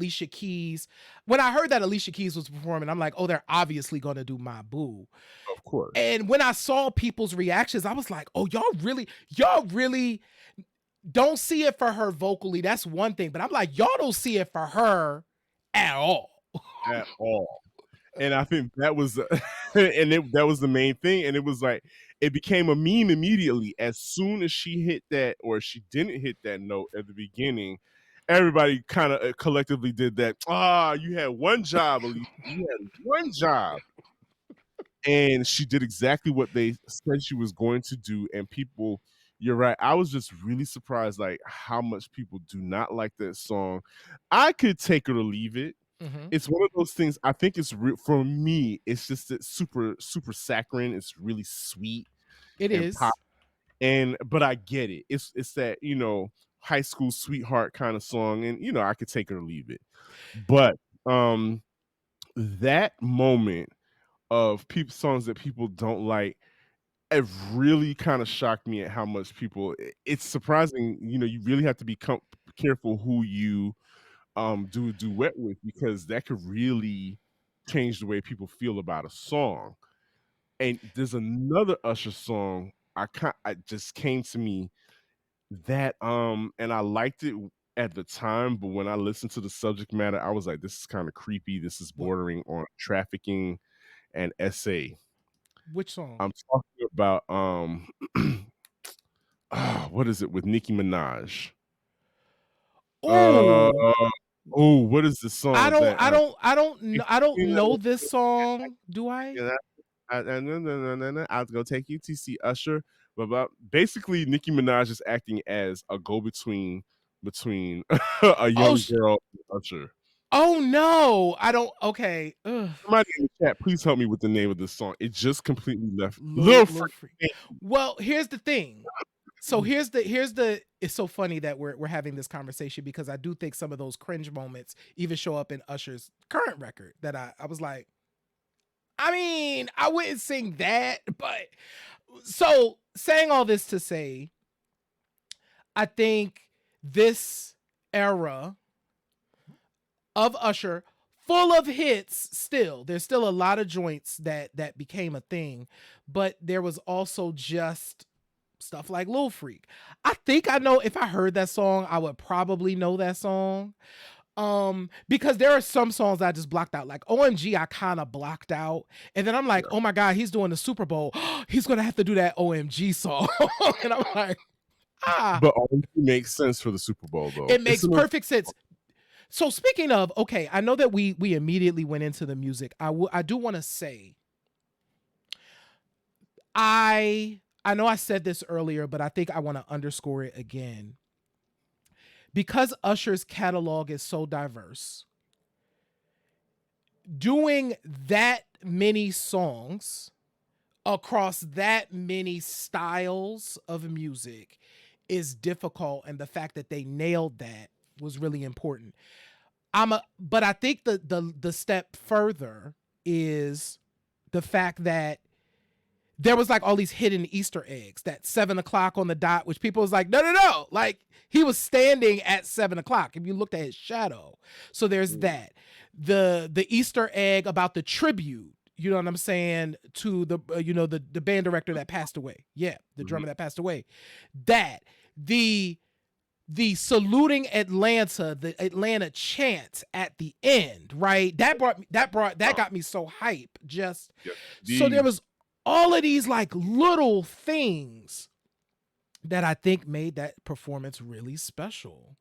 heard that Alicia Keys was performing, I'm like, oh, they're obviously going to do My Boo. Of course. And when I saw people's reactions, I was like, oh, y'all really don't see it for her vocally. That's one thing. But I'm like, y'all don't see it for her at all. At all. And I think that was that was the main thing. And it was like, it became a meme immediately. As soon as she hit that, or she didn't hit that note at the beginning, everybody kind of collectively did that. You had one job, Alicia. You had one job. And she did exactly what they said she was going to do. And people, you're right. I was just really surprised, like, how much people do not like that song. I could take it or leave it. Mm-hmm. It's one of those things. I think it's for me. It's just that super saccharine. It's really sweet. It is. Pop. But I get it. It's that, high school sweetheart kind of song, and I could take it or leave it. But that moment of songs that people don't like, it really kind of shocked me at how much people. It's surprising. You really have to be careful who you do a duet with, because that could really change the way people feel about a song. And there's another Usher song I just came to me that and I liked it at the time, but when I listened to the subject matter, I was like, this is kind of creepy. This is bordering on trafficking and SA. Which song? I'm talking about what is it with Nicki Minaj? What is the song? I don't know this song. Do I? I'll go take you to see Usher. But basically, Nicki Minaj is acting as a go-between between a young girl and Usher. Oh no, I don't. Okay. Somebody in the chat, please help me with the name of this song. It just completely left. Little Freak. Well, here's the thing. So here's the. It's so funny that we're having this conversation, because I do think some of those cringe moments even show up in Usher's current record. That I was like, I mean, I wouldn't sing that, but so saying all this to say, I think this era of Usher, full of hits still. There's still a lot of joints that became a thing, but there was also just stuff like Lil Freak. I think I know, if I heard that song, I would probably know that song. Because there are some songs I just blocked out. Like OMG, I kind of blocked out. And then I'm like, oh my God, he's doing the Super Bowl. He's gonna have to do that OMG song. And I'm like, But OMG makes sense for the Super Bowl, though. It makes perfect sense. So speaking of, okay, I know that we immediately went into the music. I do want to say, I know I said this earlier, but I think I want to underscore it again. Because Usher's catalog is so diverse, doing that many songs across that many styles of music is difficult, and the fact that they nailed that was really important. But I think the step further is the fact that there was like all these hidden Easter eggs, that 7:00 on the dot, which people was like, no. Like he was standing at 7:00 if you looked at his shadow. So there's that. The Easter egg about the tribute, you know what I'm saying, to the the band director that passed away. Yeah, the drummer that passed away. That the saluting Atlanta, the Atlanta chant at the end, right? That got me so hype. So there was all of these like little things that I think made that performance really special.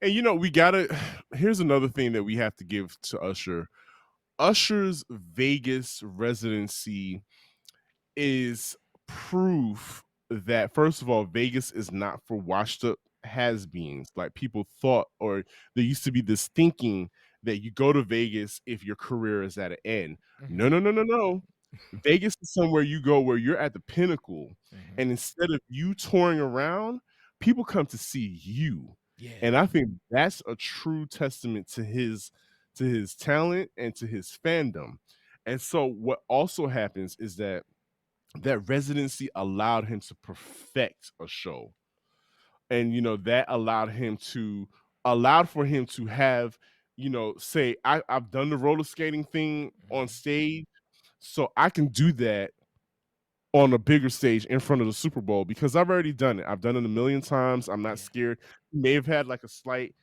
And here's another thing that we have to give to Usher. Usher's Vegas residency is proof that, first of all, Vegas is not for washed up has-beens. Like people thought, or there used to be this thinking that you go to Vegas if your career is at an end. No. Vegas is somewhere you go where you're at the pinnacle, and instead of you touring around, people come to see you. Yeah. And I think that's a true testament to his talent and to his fandom. And so what also happens is that residency allowed him to perfect a show. And that allowed for him to have, say, I've done the roller skating thing on stage, so I can do that on a bigger stage in front of the Super Bowl because I've already done it. I've done it a million times. I'm not scared. He may have had like a slight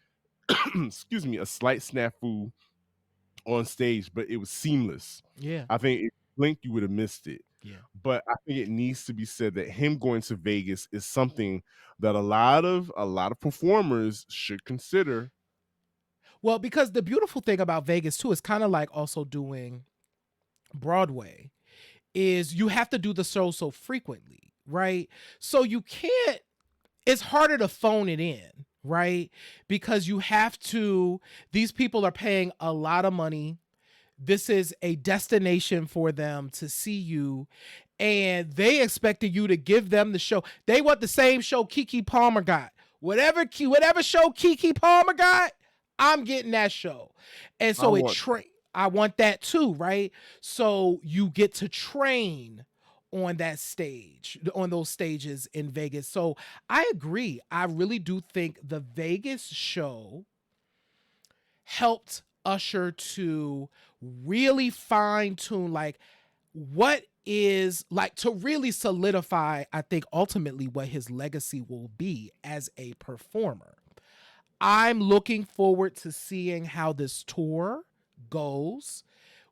excuse me, a slight snafu on stage, but it was seamless. Yeah. I think if you blinked, you would have missed it. Yeah. But I think it needs to be said that him going to Vegas is something that a lot of performers should consider. Well, because the beautiful thing about Vegas too is kind of like also doing Broadway, is you have to do the show so frequently, right? So you can't, it's harder to phone it in, right? Because you have to, these people are paying a lot of money. This is a destination for them to see you, and they expected you to give them the show. They want the same show Keke Palmer got. Whatever show Keke Palmer got, I'm getting that show. And so I want that too, right? So you get to train on that stage, on those stages in Vegas. So I agree. I really do think the Vegas show helped Usher to really fine tune, like, what is, like, to really solidify, I think, ultimately what his legacy will be as a performer. I'm looking forward to seeing how this tour goes.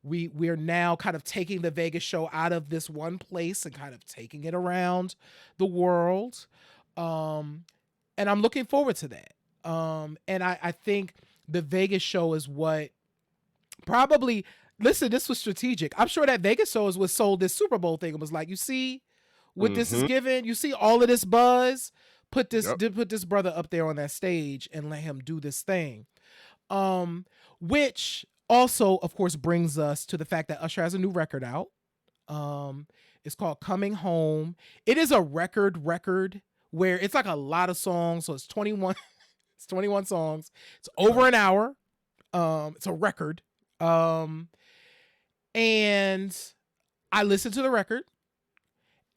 We're now kind of taking the Vegas show out of this one place and kind of taking it around the world. And I'm looking forward to that. And I think the Vegas show is what probably, listen, this was strategic. I'm sure that Vegas show is what sold this Super Bowl thing. It was like, you see what this is given? You see all of this buzz? Put this brother up there on that stage and let him do this thing. Which also, of course, brings us to the fact that Usher has a new record out. It's called Coming Home. It is a record where it's like a lot of songs. So it's 21 songs. It's over an hour. It's a record. And I listened to the record.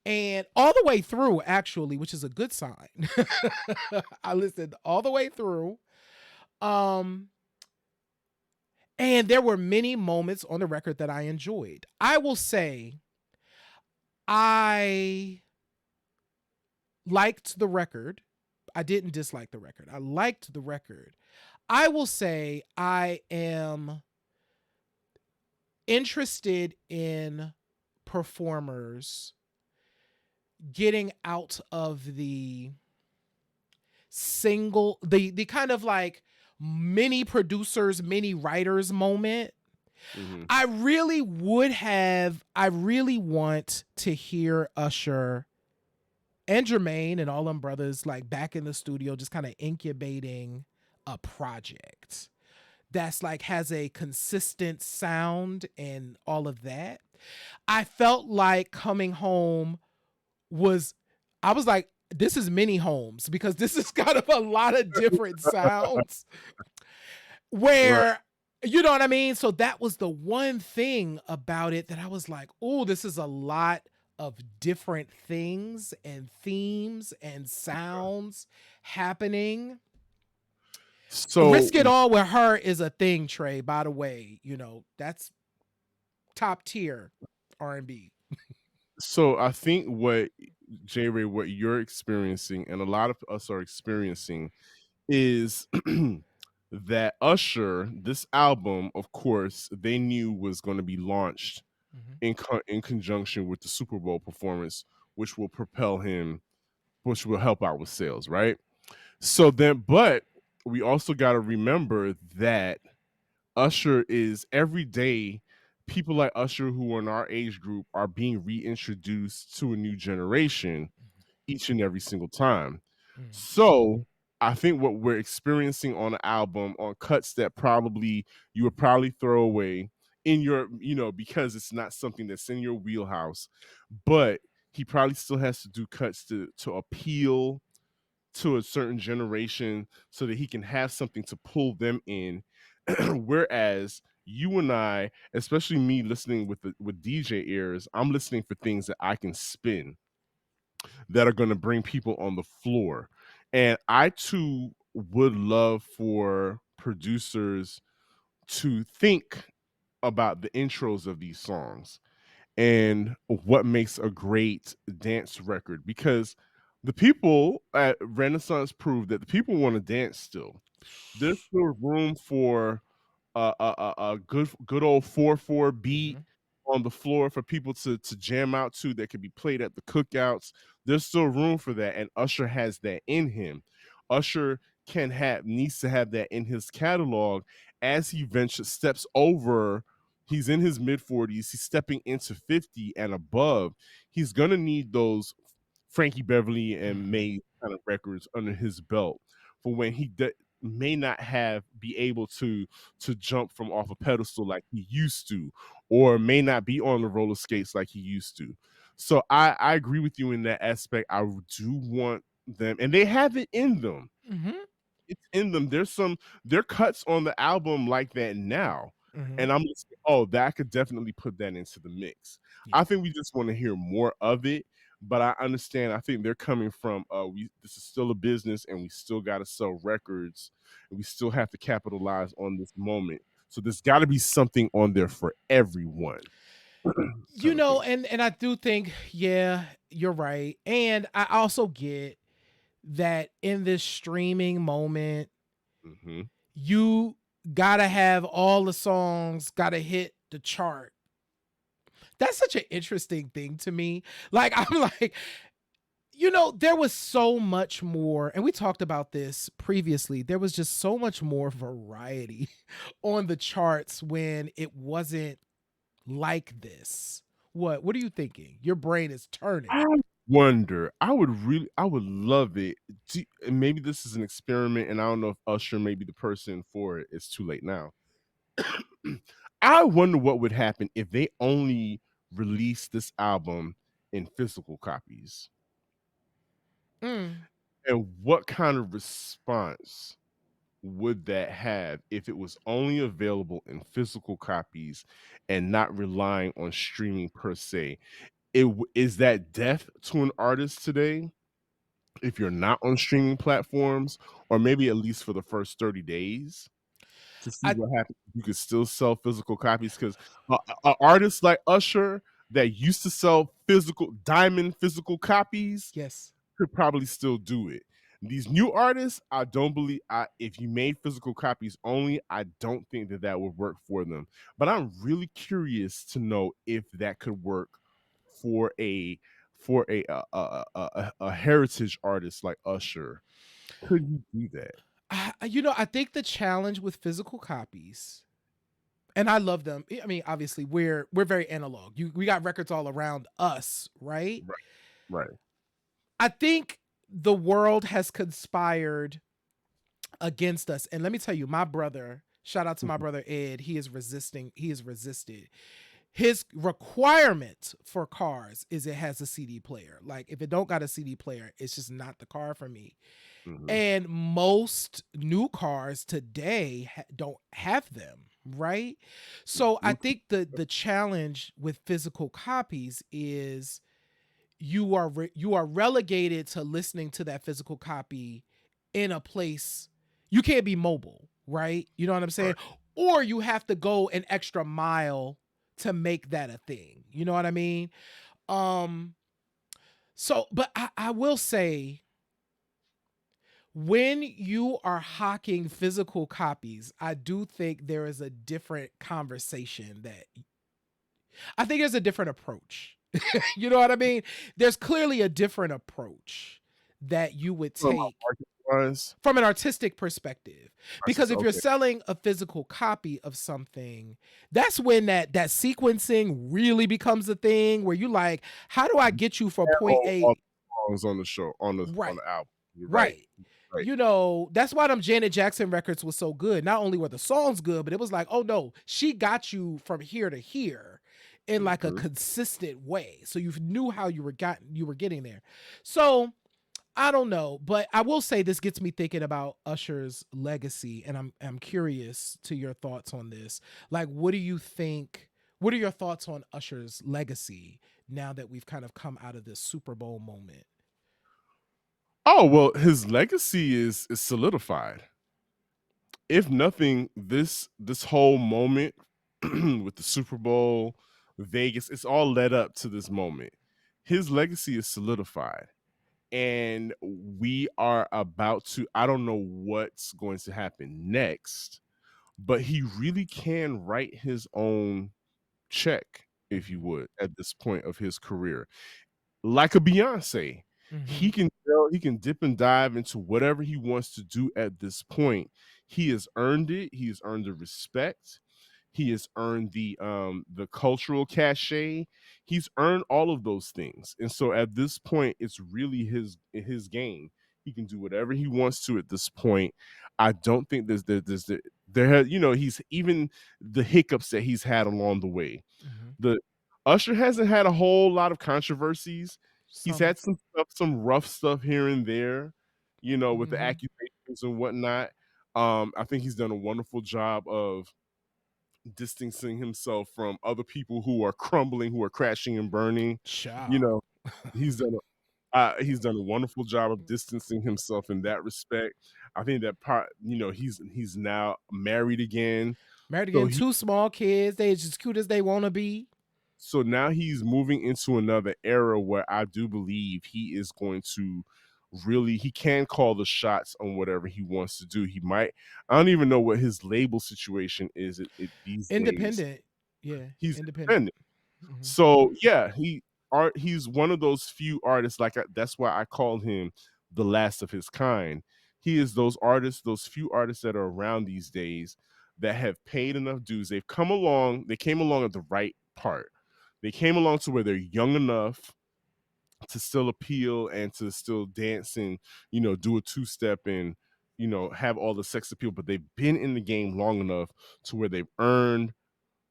And all the way through, actually, which is a good sign. I listened all the way through. And there were many moments on the record that I enjoyed. I will say I liked the record. I didn't dislike the record. I liked the record. I will say I am interested in performers getting out of the the kind of like mini producers, mini writers moment. Mhm. I really want to hear Usher and Jermaine and all them brothers like back in the studio just kind of incubating a project that's like has a consistent sound and all of that. I felt like Coming Home was I was like, this is mini homes because this is kind of a lot of different sounds Right. where you know what I mean? So that was the one thing about it that I was like, oh, this is a lot of different things and themes and sounds happening. So Risk It All with her is a thing, Trey, by the way. You know, that's top tier R&B. so I think what J Ray, what you're experiencing, and a lot of us are experiencing, is that Usher, this album, of course, they knew was going to be launched Mhm. in conjunction with the Super Bowl performance, which will propel him, which will help out with sales, right? So then, but we also got to remember that Usher is every day. People like Usher, who are in our age group, are being reintroduced to a new generation each and every single time. Mhm. So I think what we're experiencing on the album, on cuts that probably you would probably throw away in your, because it's not something that's in your wheelhouse, but he probably still has to do cuts to appeal to a certain generation so that he can have something to pull them in. Whereas you and I, especially me listening with DJ ears, I'm listening for things that I can spin that are going to bring people on the floor. And I too would love for producers to think about the intros of these songs and what makes a great dance record, because the people at Renaissance proved that the people want to dance still. There's still room for a good old 4/4 beat Mhm. on the floor for people to jam out to that could be played at the cookouts. There's still room for that, and Usher has that in him. Usher needs to have that in his catalog as he steps over. He's in his mid 40s. He's stepping into 50 and above. He's gonna need those Frankie Beverly and Mhm. May kind of records under his belt for when he may not be able to jump from off a pedestal like he used to, or may not be on the roller skates like he used to. So I agree with you in that aspect. I do want them, and they have it in them. Mhm. It's in them. There are cuts on the album like that now. Mhm. And I'm just, oh, that could definitely put that into the mix. Yeah. I think we just want to hear more of it, but I understand. I think they're coming from this is still a business, and we still got to sell records, and we still have to capitalize on this moment. So there's got to be something on there for everyone. You kind of know, thing. and I do think, yeah, you're right. And I also get that in this streaming moment, Hmm. you gotta have all the songs gotta hit the chart. That's such an interesting thing to me. Like, I'm like, you know, there was so much more, and we talked about this previously. There was just so much more variety on the charts when it wasn't like this. What are you thinking? Your brain is turning. I I would love it. And maybe this is an experiment, and I don't know if Usher may be the person for it. It's too late now. I wonder what would happen if they only released this album in physical copies, Mm. and what kind of response would that have if it was only available in physical copies and not relying on streaming per se? Is that death to an artist today if you're not on streaming platforms, or maybe at least for the first 30 days to see I what happens? You could still sell physical copies, because artists like Usher that used to sell physical copies yes. could probably still do it. These new artists, I don't believe. If you made physical copies only, I don't think that would work for them. But I'm really curious to know if that could work for a heritage artist like Usher. Could you do that? I think the challenge with physical copies, and I love them. I mean, obviously, we're very analog. We got records all around us, right? Right. Right. I think the world has conspired against us. And let me tell you, my brother, shout out to my brother Ed, he is resisting. He is resisted. His requirement for cars is it has a CD player. Like if it don't got a CD player, it's just not the car for me. Mhm. And most new cars today don't have them, right? So I think the challenge with physical copies is you are relegated to listening to that physical copy in a place you can't be mobile, right? You know what I'm saying? Or you have to go an extra mile to make that a thing. You know what I mean? So but I will say when you are hawking physical copies, I do think there is a different conversation that I think there's a different approach. You know what I mean? There's clearly a different approach that you would From take market-wise? from an artistic perspective. Because if you're Okay. selling a physical copy of something, that's when that sequencing really becomes a thing where you like, how do I get you from point All A? the songs on the show on the Right. album. You're right. Right. Right. You know, that's why them Janet Jackson records was so good. Not only were the songs good, but it was like, oh no, she got you from here to here in like a Mhm. consistent way. So you knew how you were getting there. So I don't know, but I will say this gets me thinking about Usher's legacy, and I'm curious to your thoughts on this. Like, what do you think? What are your thoughts on Usher's legacy now that we've kind of come out of this Super Bowl moment? Oh, well, his legacy is solidified. If nothing, this whole moment with the Super Bowl, Vegas, it's all led up to this moment. His legacy is solidified. And we are about to, I don't know what's going to happen next, but he really can write his own check, if you would, at this point of his career. Like a Beyonce. He can dip and dive into whatever he wants to do at this point. He has earned it. He has earned the respect. He has earned the cultural cachet. He's earned all of those things. And so at this point, it's really his game. He can do whatever he wants to at this point. I don't think he's even the hiccups that he's had along the way. The Usher hasn't had a whole lot of controversies. He's Some had some rough stuff here and there, with the Mhm. accusations and whatnot. I think he's done a wonderful job of distancing himself from other people who are crumbling, who are crashing and burning. You Child. know, he's done he's done a wonderful job of distancing himself in that respect. I think that part, he's now married again. Married So again, two small kids. They as cute as they want to be. So now he's moving into another era where I do believe he is going to he can call the shots on whatever he wants to do. I don't even know what his label situation is these days. Independent. Yeah, He's independent. independent. Mhm. So yeah, he's one of those few artists, that's why I called him the last of his kind. He is those artists, those few artists that are around these days that have paid enough dues. They came along at the right part. They came along to where they're young enough to still appeal and to still dance and, do a two-step and, have all the sex appeal, but they've been in the game long enough to where they've earned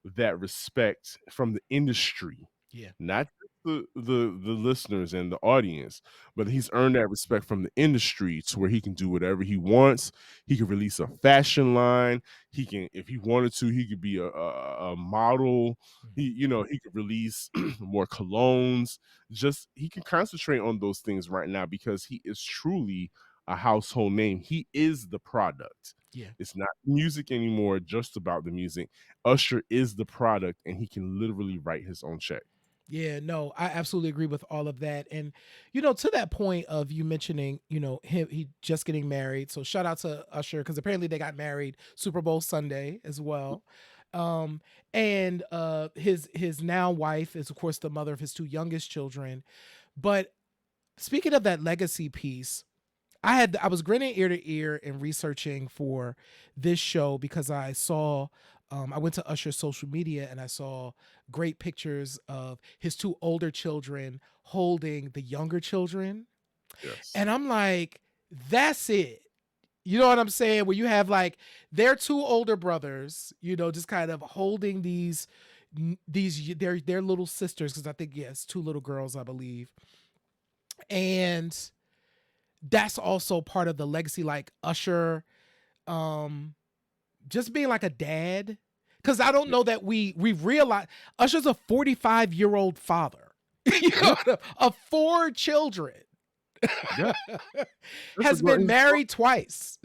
that respect from the industry, Yeah. not the listeners and the audience, but he's earned that respect from the industry to where he can do whatever he wants. He can release a fashion line. He can, if he wanted to, he could be a model. He could release more colognes. Just he can concentrate on those things right now because he is truly a household name. He is the product. Yeah. It's not music anymore, just about the music. Usher is the product, and he can literally write his own check. Yeah, no, I absolutely agree with all of that. And, to that point of you mentioning, him, he just getting married. So shout out to Usher because apparently they got married Super Bowl Sunday as well. And his now wife is, of course, the mother of his two youngest children. But speaking of that legacy piece, I was grinning ear to ear and researching for this show because I saw I went to Usher's social media and I saw great pictures of his two older children holding the younger children. Yes. And I'm like, that's it. You know what I'm saying? Where you have like their two older brothers, just kind of holding these their little sisters, because I think yes, two little girls, I believe. And that's also part of the legacy, like Usher just being like a dad, because I don't know that we realize Usher's a 45-year-old father of 4 children. Yeah. Has been married twice.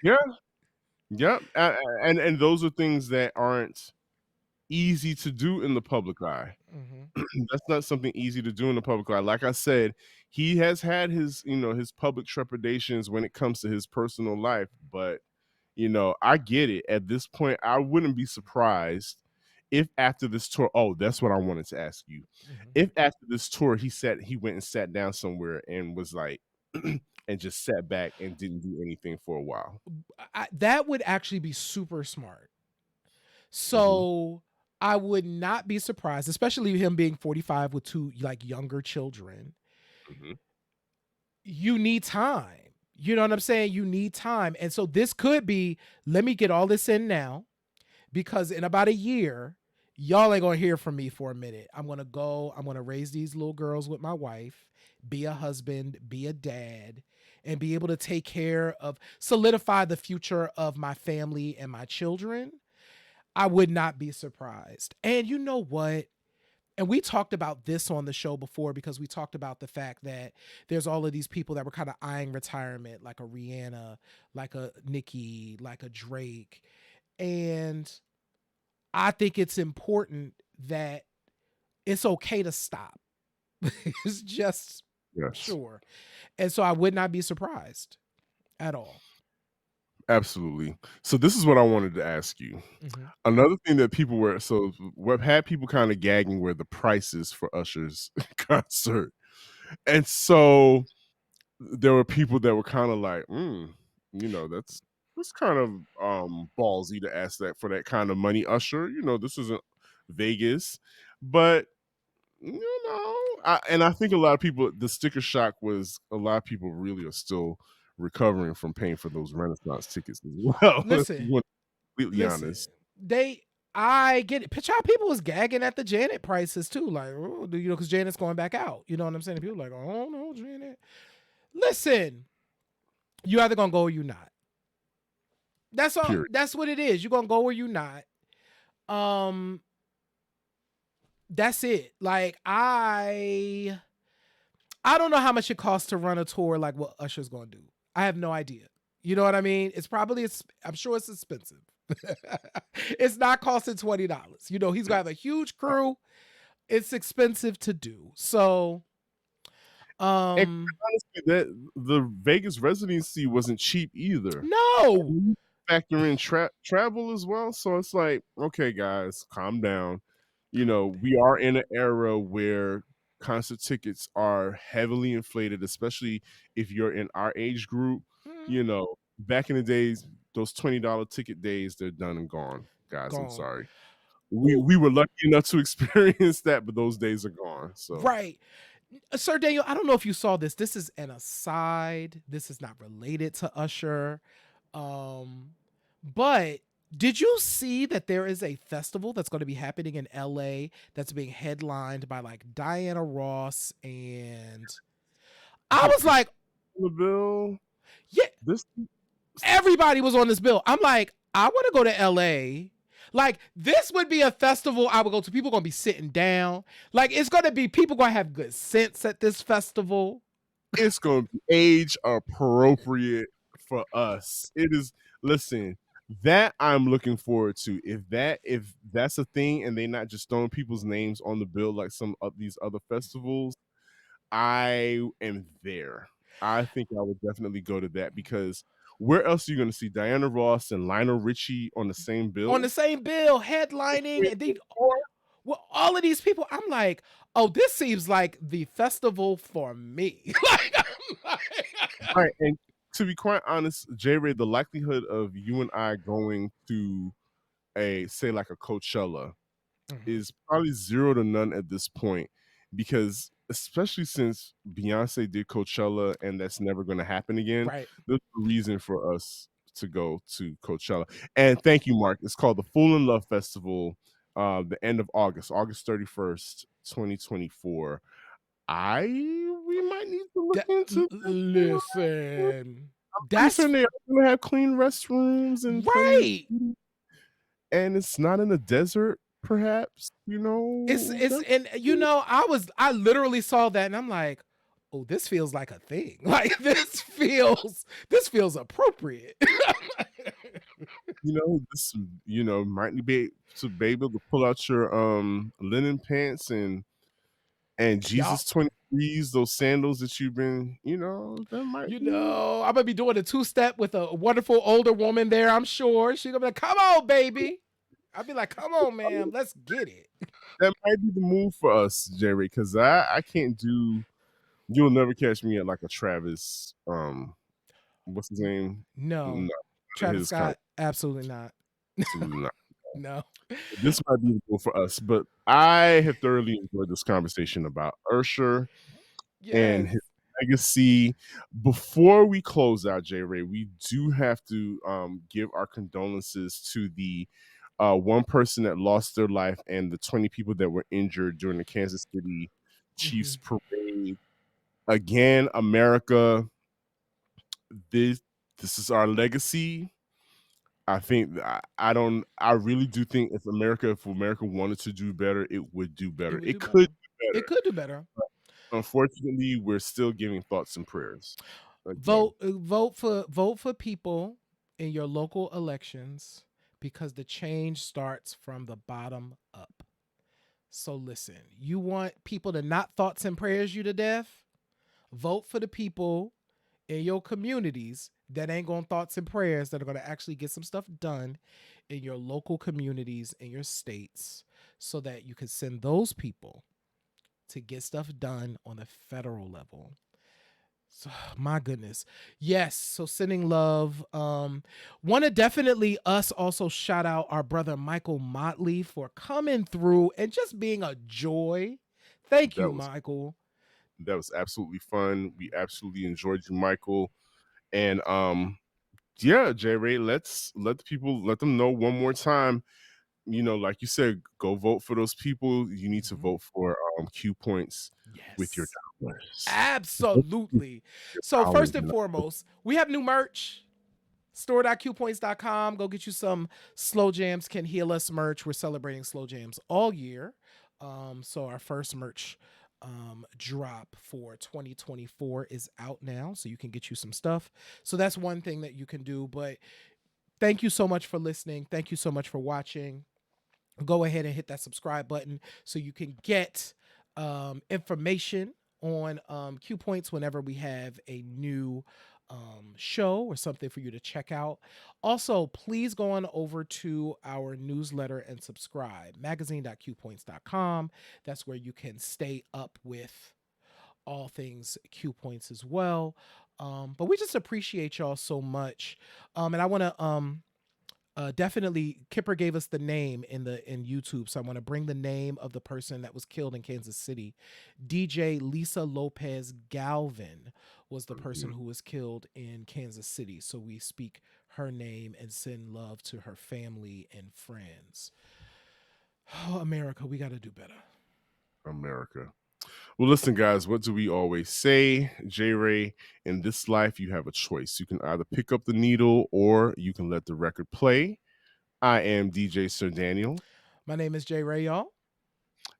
Yeah. And those are things that aren't easy to do in the public eye. That's not something easy to do in the public eye. Like I said, he has had his his public trepidations when it comes to his personal life, but I get it. At this point, I wouldn't be surprised if after this tour, that's what I wanted to ask you. If after this tour he went and sat down somewhere and was like and just sat back and didn't do anything for a while. That would actually be super smart. So I would not be surprised, especially him being 45 with 2 like younger children. You need time. You know what I'm saying? You need time. And so this could be, let me get all this in now, because in about a year, y'all ain't going to hear from me for a minute. I'm going to raise these little girls with my wife, be a husband, be a dad, and be able to take care of, solidify the future of my family and my children. I would not be surprised. And you know what? And we talked about this on the show before, because we talked about the fact that there's all of these people that were kind of eyeing retirement, like a Rihanna, like a Nicki, like a Drake. And I think it's important that it's okay to stop. It's just sure. And so I would not be surprised at all. Absolutely. So this is what I wanted to ask you. Another thing that people what had people kind of gagging were the prices for Usher's concert. And so there were people that were kind of like, that's kind of ballsy to ask that for that kind of money, Usher. This isn't Vegas. But and I think a lot of people, the sticker shock was a lot of people really are still recovering from paying for those Renaissance tickets as well. Listen, completely honest. I get it. Picture how people was gagging at the Janet prices too, like, because Janet's going back out. You know what I'm saying? And people are like, oh no, Janet. Listen, you either gonna go or you not. That's all. Period. That's what it is. You're gonna go or you not. That's it. Like I don't know how much it costs to run a tour like what Usher's gonna do. I have no idea. You know what I mean? I'm sure it's expensive. It's not costing $20. He's gonna have a huge crew. It's expensive to do. So and honestly, that the Vegas residency wasn't cheap either. No. Factor in travel as well. So it's like, okay, guys, calm down. We are in an era where concert tickets are heavily inflated, especially if you're in our age group. Back in the days, those $20 ticket days, they're done and gone, guys. I'm sorry. We were lucky enough to experience that, but those days are gone. So right. Sir Daniel, I don't know if you saw this. This is an aside. This is not related to Usher. But did you see that there is a festival that's going to be happening in LA that's being headlined by like Diana Ross, and I was like, the bill. Yeah. Everybody was on this bill. I'm like, I want to go to LA. Like, this would be a festival I would go to. People are going to be sitting down. Like, it's going to be people going to have good sense at this festival. It's going to be age appropriate for us. It is. Listen, that I'm looking forward to. If that's a thing, and they're not just throwing people's names on the bill like some of these other festivals, I am there. I think I would definitely go to that, because where else are you going to see Diana Ross and Lionel Richie on the same bill? On the same bill, headlining, and then well, all of these people, I'm like, oh, this seems like the festival for me. Right, and to be quite honest, J Ray, the likelihood of you and I going to a, say, like a Coachella is probably 0 to none at this point, because especially since Beyonce did Coachella and that's never going to happen again, Right. there's a reason for us to go to Coachella. And thank you, Mark. It's called the Fool in Love Festival, the end of August 31st, 2024. We might need to look into Listen, that's when they're gonna have clean restrooms and right. And it's not in the desert, perhaps, you know. It's and you know, I literally saw that and I'm like, oh, this feels like a thing. Like this feels appropriate. This might be able to pull out your linen pants and Jesus 23s, those sandals that you've been, that might I'm gonna be doing a 2-step with a wonderful older woman there, I'm sure. She's gonna be like, come on, baby. I'll be like, come on, man, let's get it. That might be the move for us, Jerry, because I can't do. You'll never catch me at like a Travis. What's his name? No. Travis Scott. Absolutely not. Absolutely not. No. This might be the move for us, but I have thoroughly enjoyed this conversation about Usher and his legacy. Before we close out, J Ray, we do have to give our condolences to the one person that lost their life and the 20 people that were injured during the Kansas City Chiefs parade. Again, America, this is our legacy. I think I really do think if America wanted to do better, it would do better. It could do better. It could do better. But unfortunately, we're still giving thoughts and prayers. Again. Vote for people in your local elections, because the change starts from the bottom up. So listen, you want people to not thoughts and prayers you to death? Vote for the people in your communities that ain't going thoughts and prayers, that are going to actually get some stuff done in your local communities, in your states, so that you can send those people to get stuff done on the federal level. So, my goodness. Yes. So sending love. Want to definitely us also shout out our brother Michael Motley for coming through and just being a joy. Thank you, Michael. That was absolutely fun. We absolutely enjoyed you, Michael. And yeah, J Ray, let them know one more time. Like you said, go vote for those people. You need to vote for Q Points with your dollars. Absolutely. So first and foremost, we have new merch. Store.qpoints.com. Go get you some Slow Jams Can Heal Us merch. We're celebrating Slow Jams all year. So our first merch drop for 2024 is out now, so you can get you some stuff. So that's one thing that you can do. But thank you so much for listening. Thank you so much for watching. Go ahead and hit that subscribe button so you can get information on Q Points whenever we have a new show or something for you to check out. Also, please go on over to our newsletter and subscribe, magazine.qpoints.com. That's where you can stay up with all things Q Points as well. But we just appreciate y'all so much. And I want to definitely, Kipper gave us the name in YouTube, so I want to bring the name of the person that was killed in Kansas City. DJ Lisa Lopez Galvin was the person who was killed in Kansas City. So we speak her name and send love to her family and friends. Oh, America, we got to do better. America. Well, listen, guys, what do we always say? J Ray, in this life, you have a choice. You can either pick up the needle or you can let the record play. I am DJ Sir Daniel. My name is J Ray, y'all.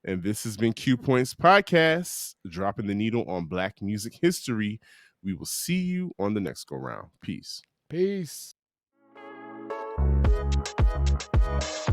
And this has been Q Points Podcast, dropping the needle on Black music history. We will see you on the next go round. Peace. Peace. much.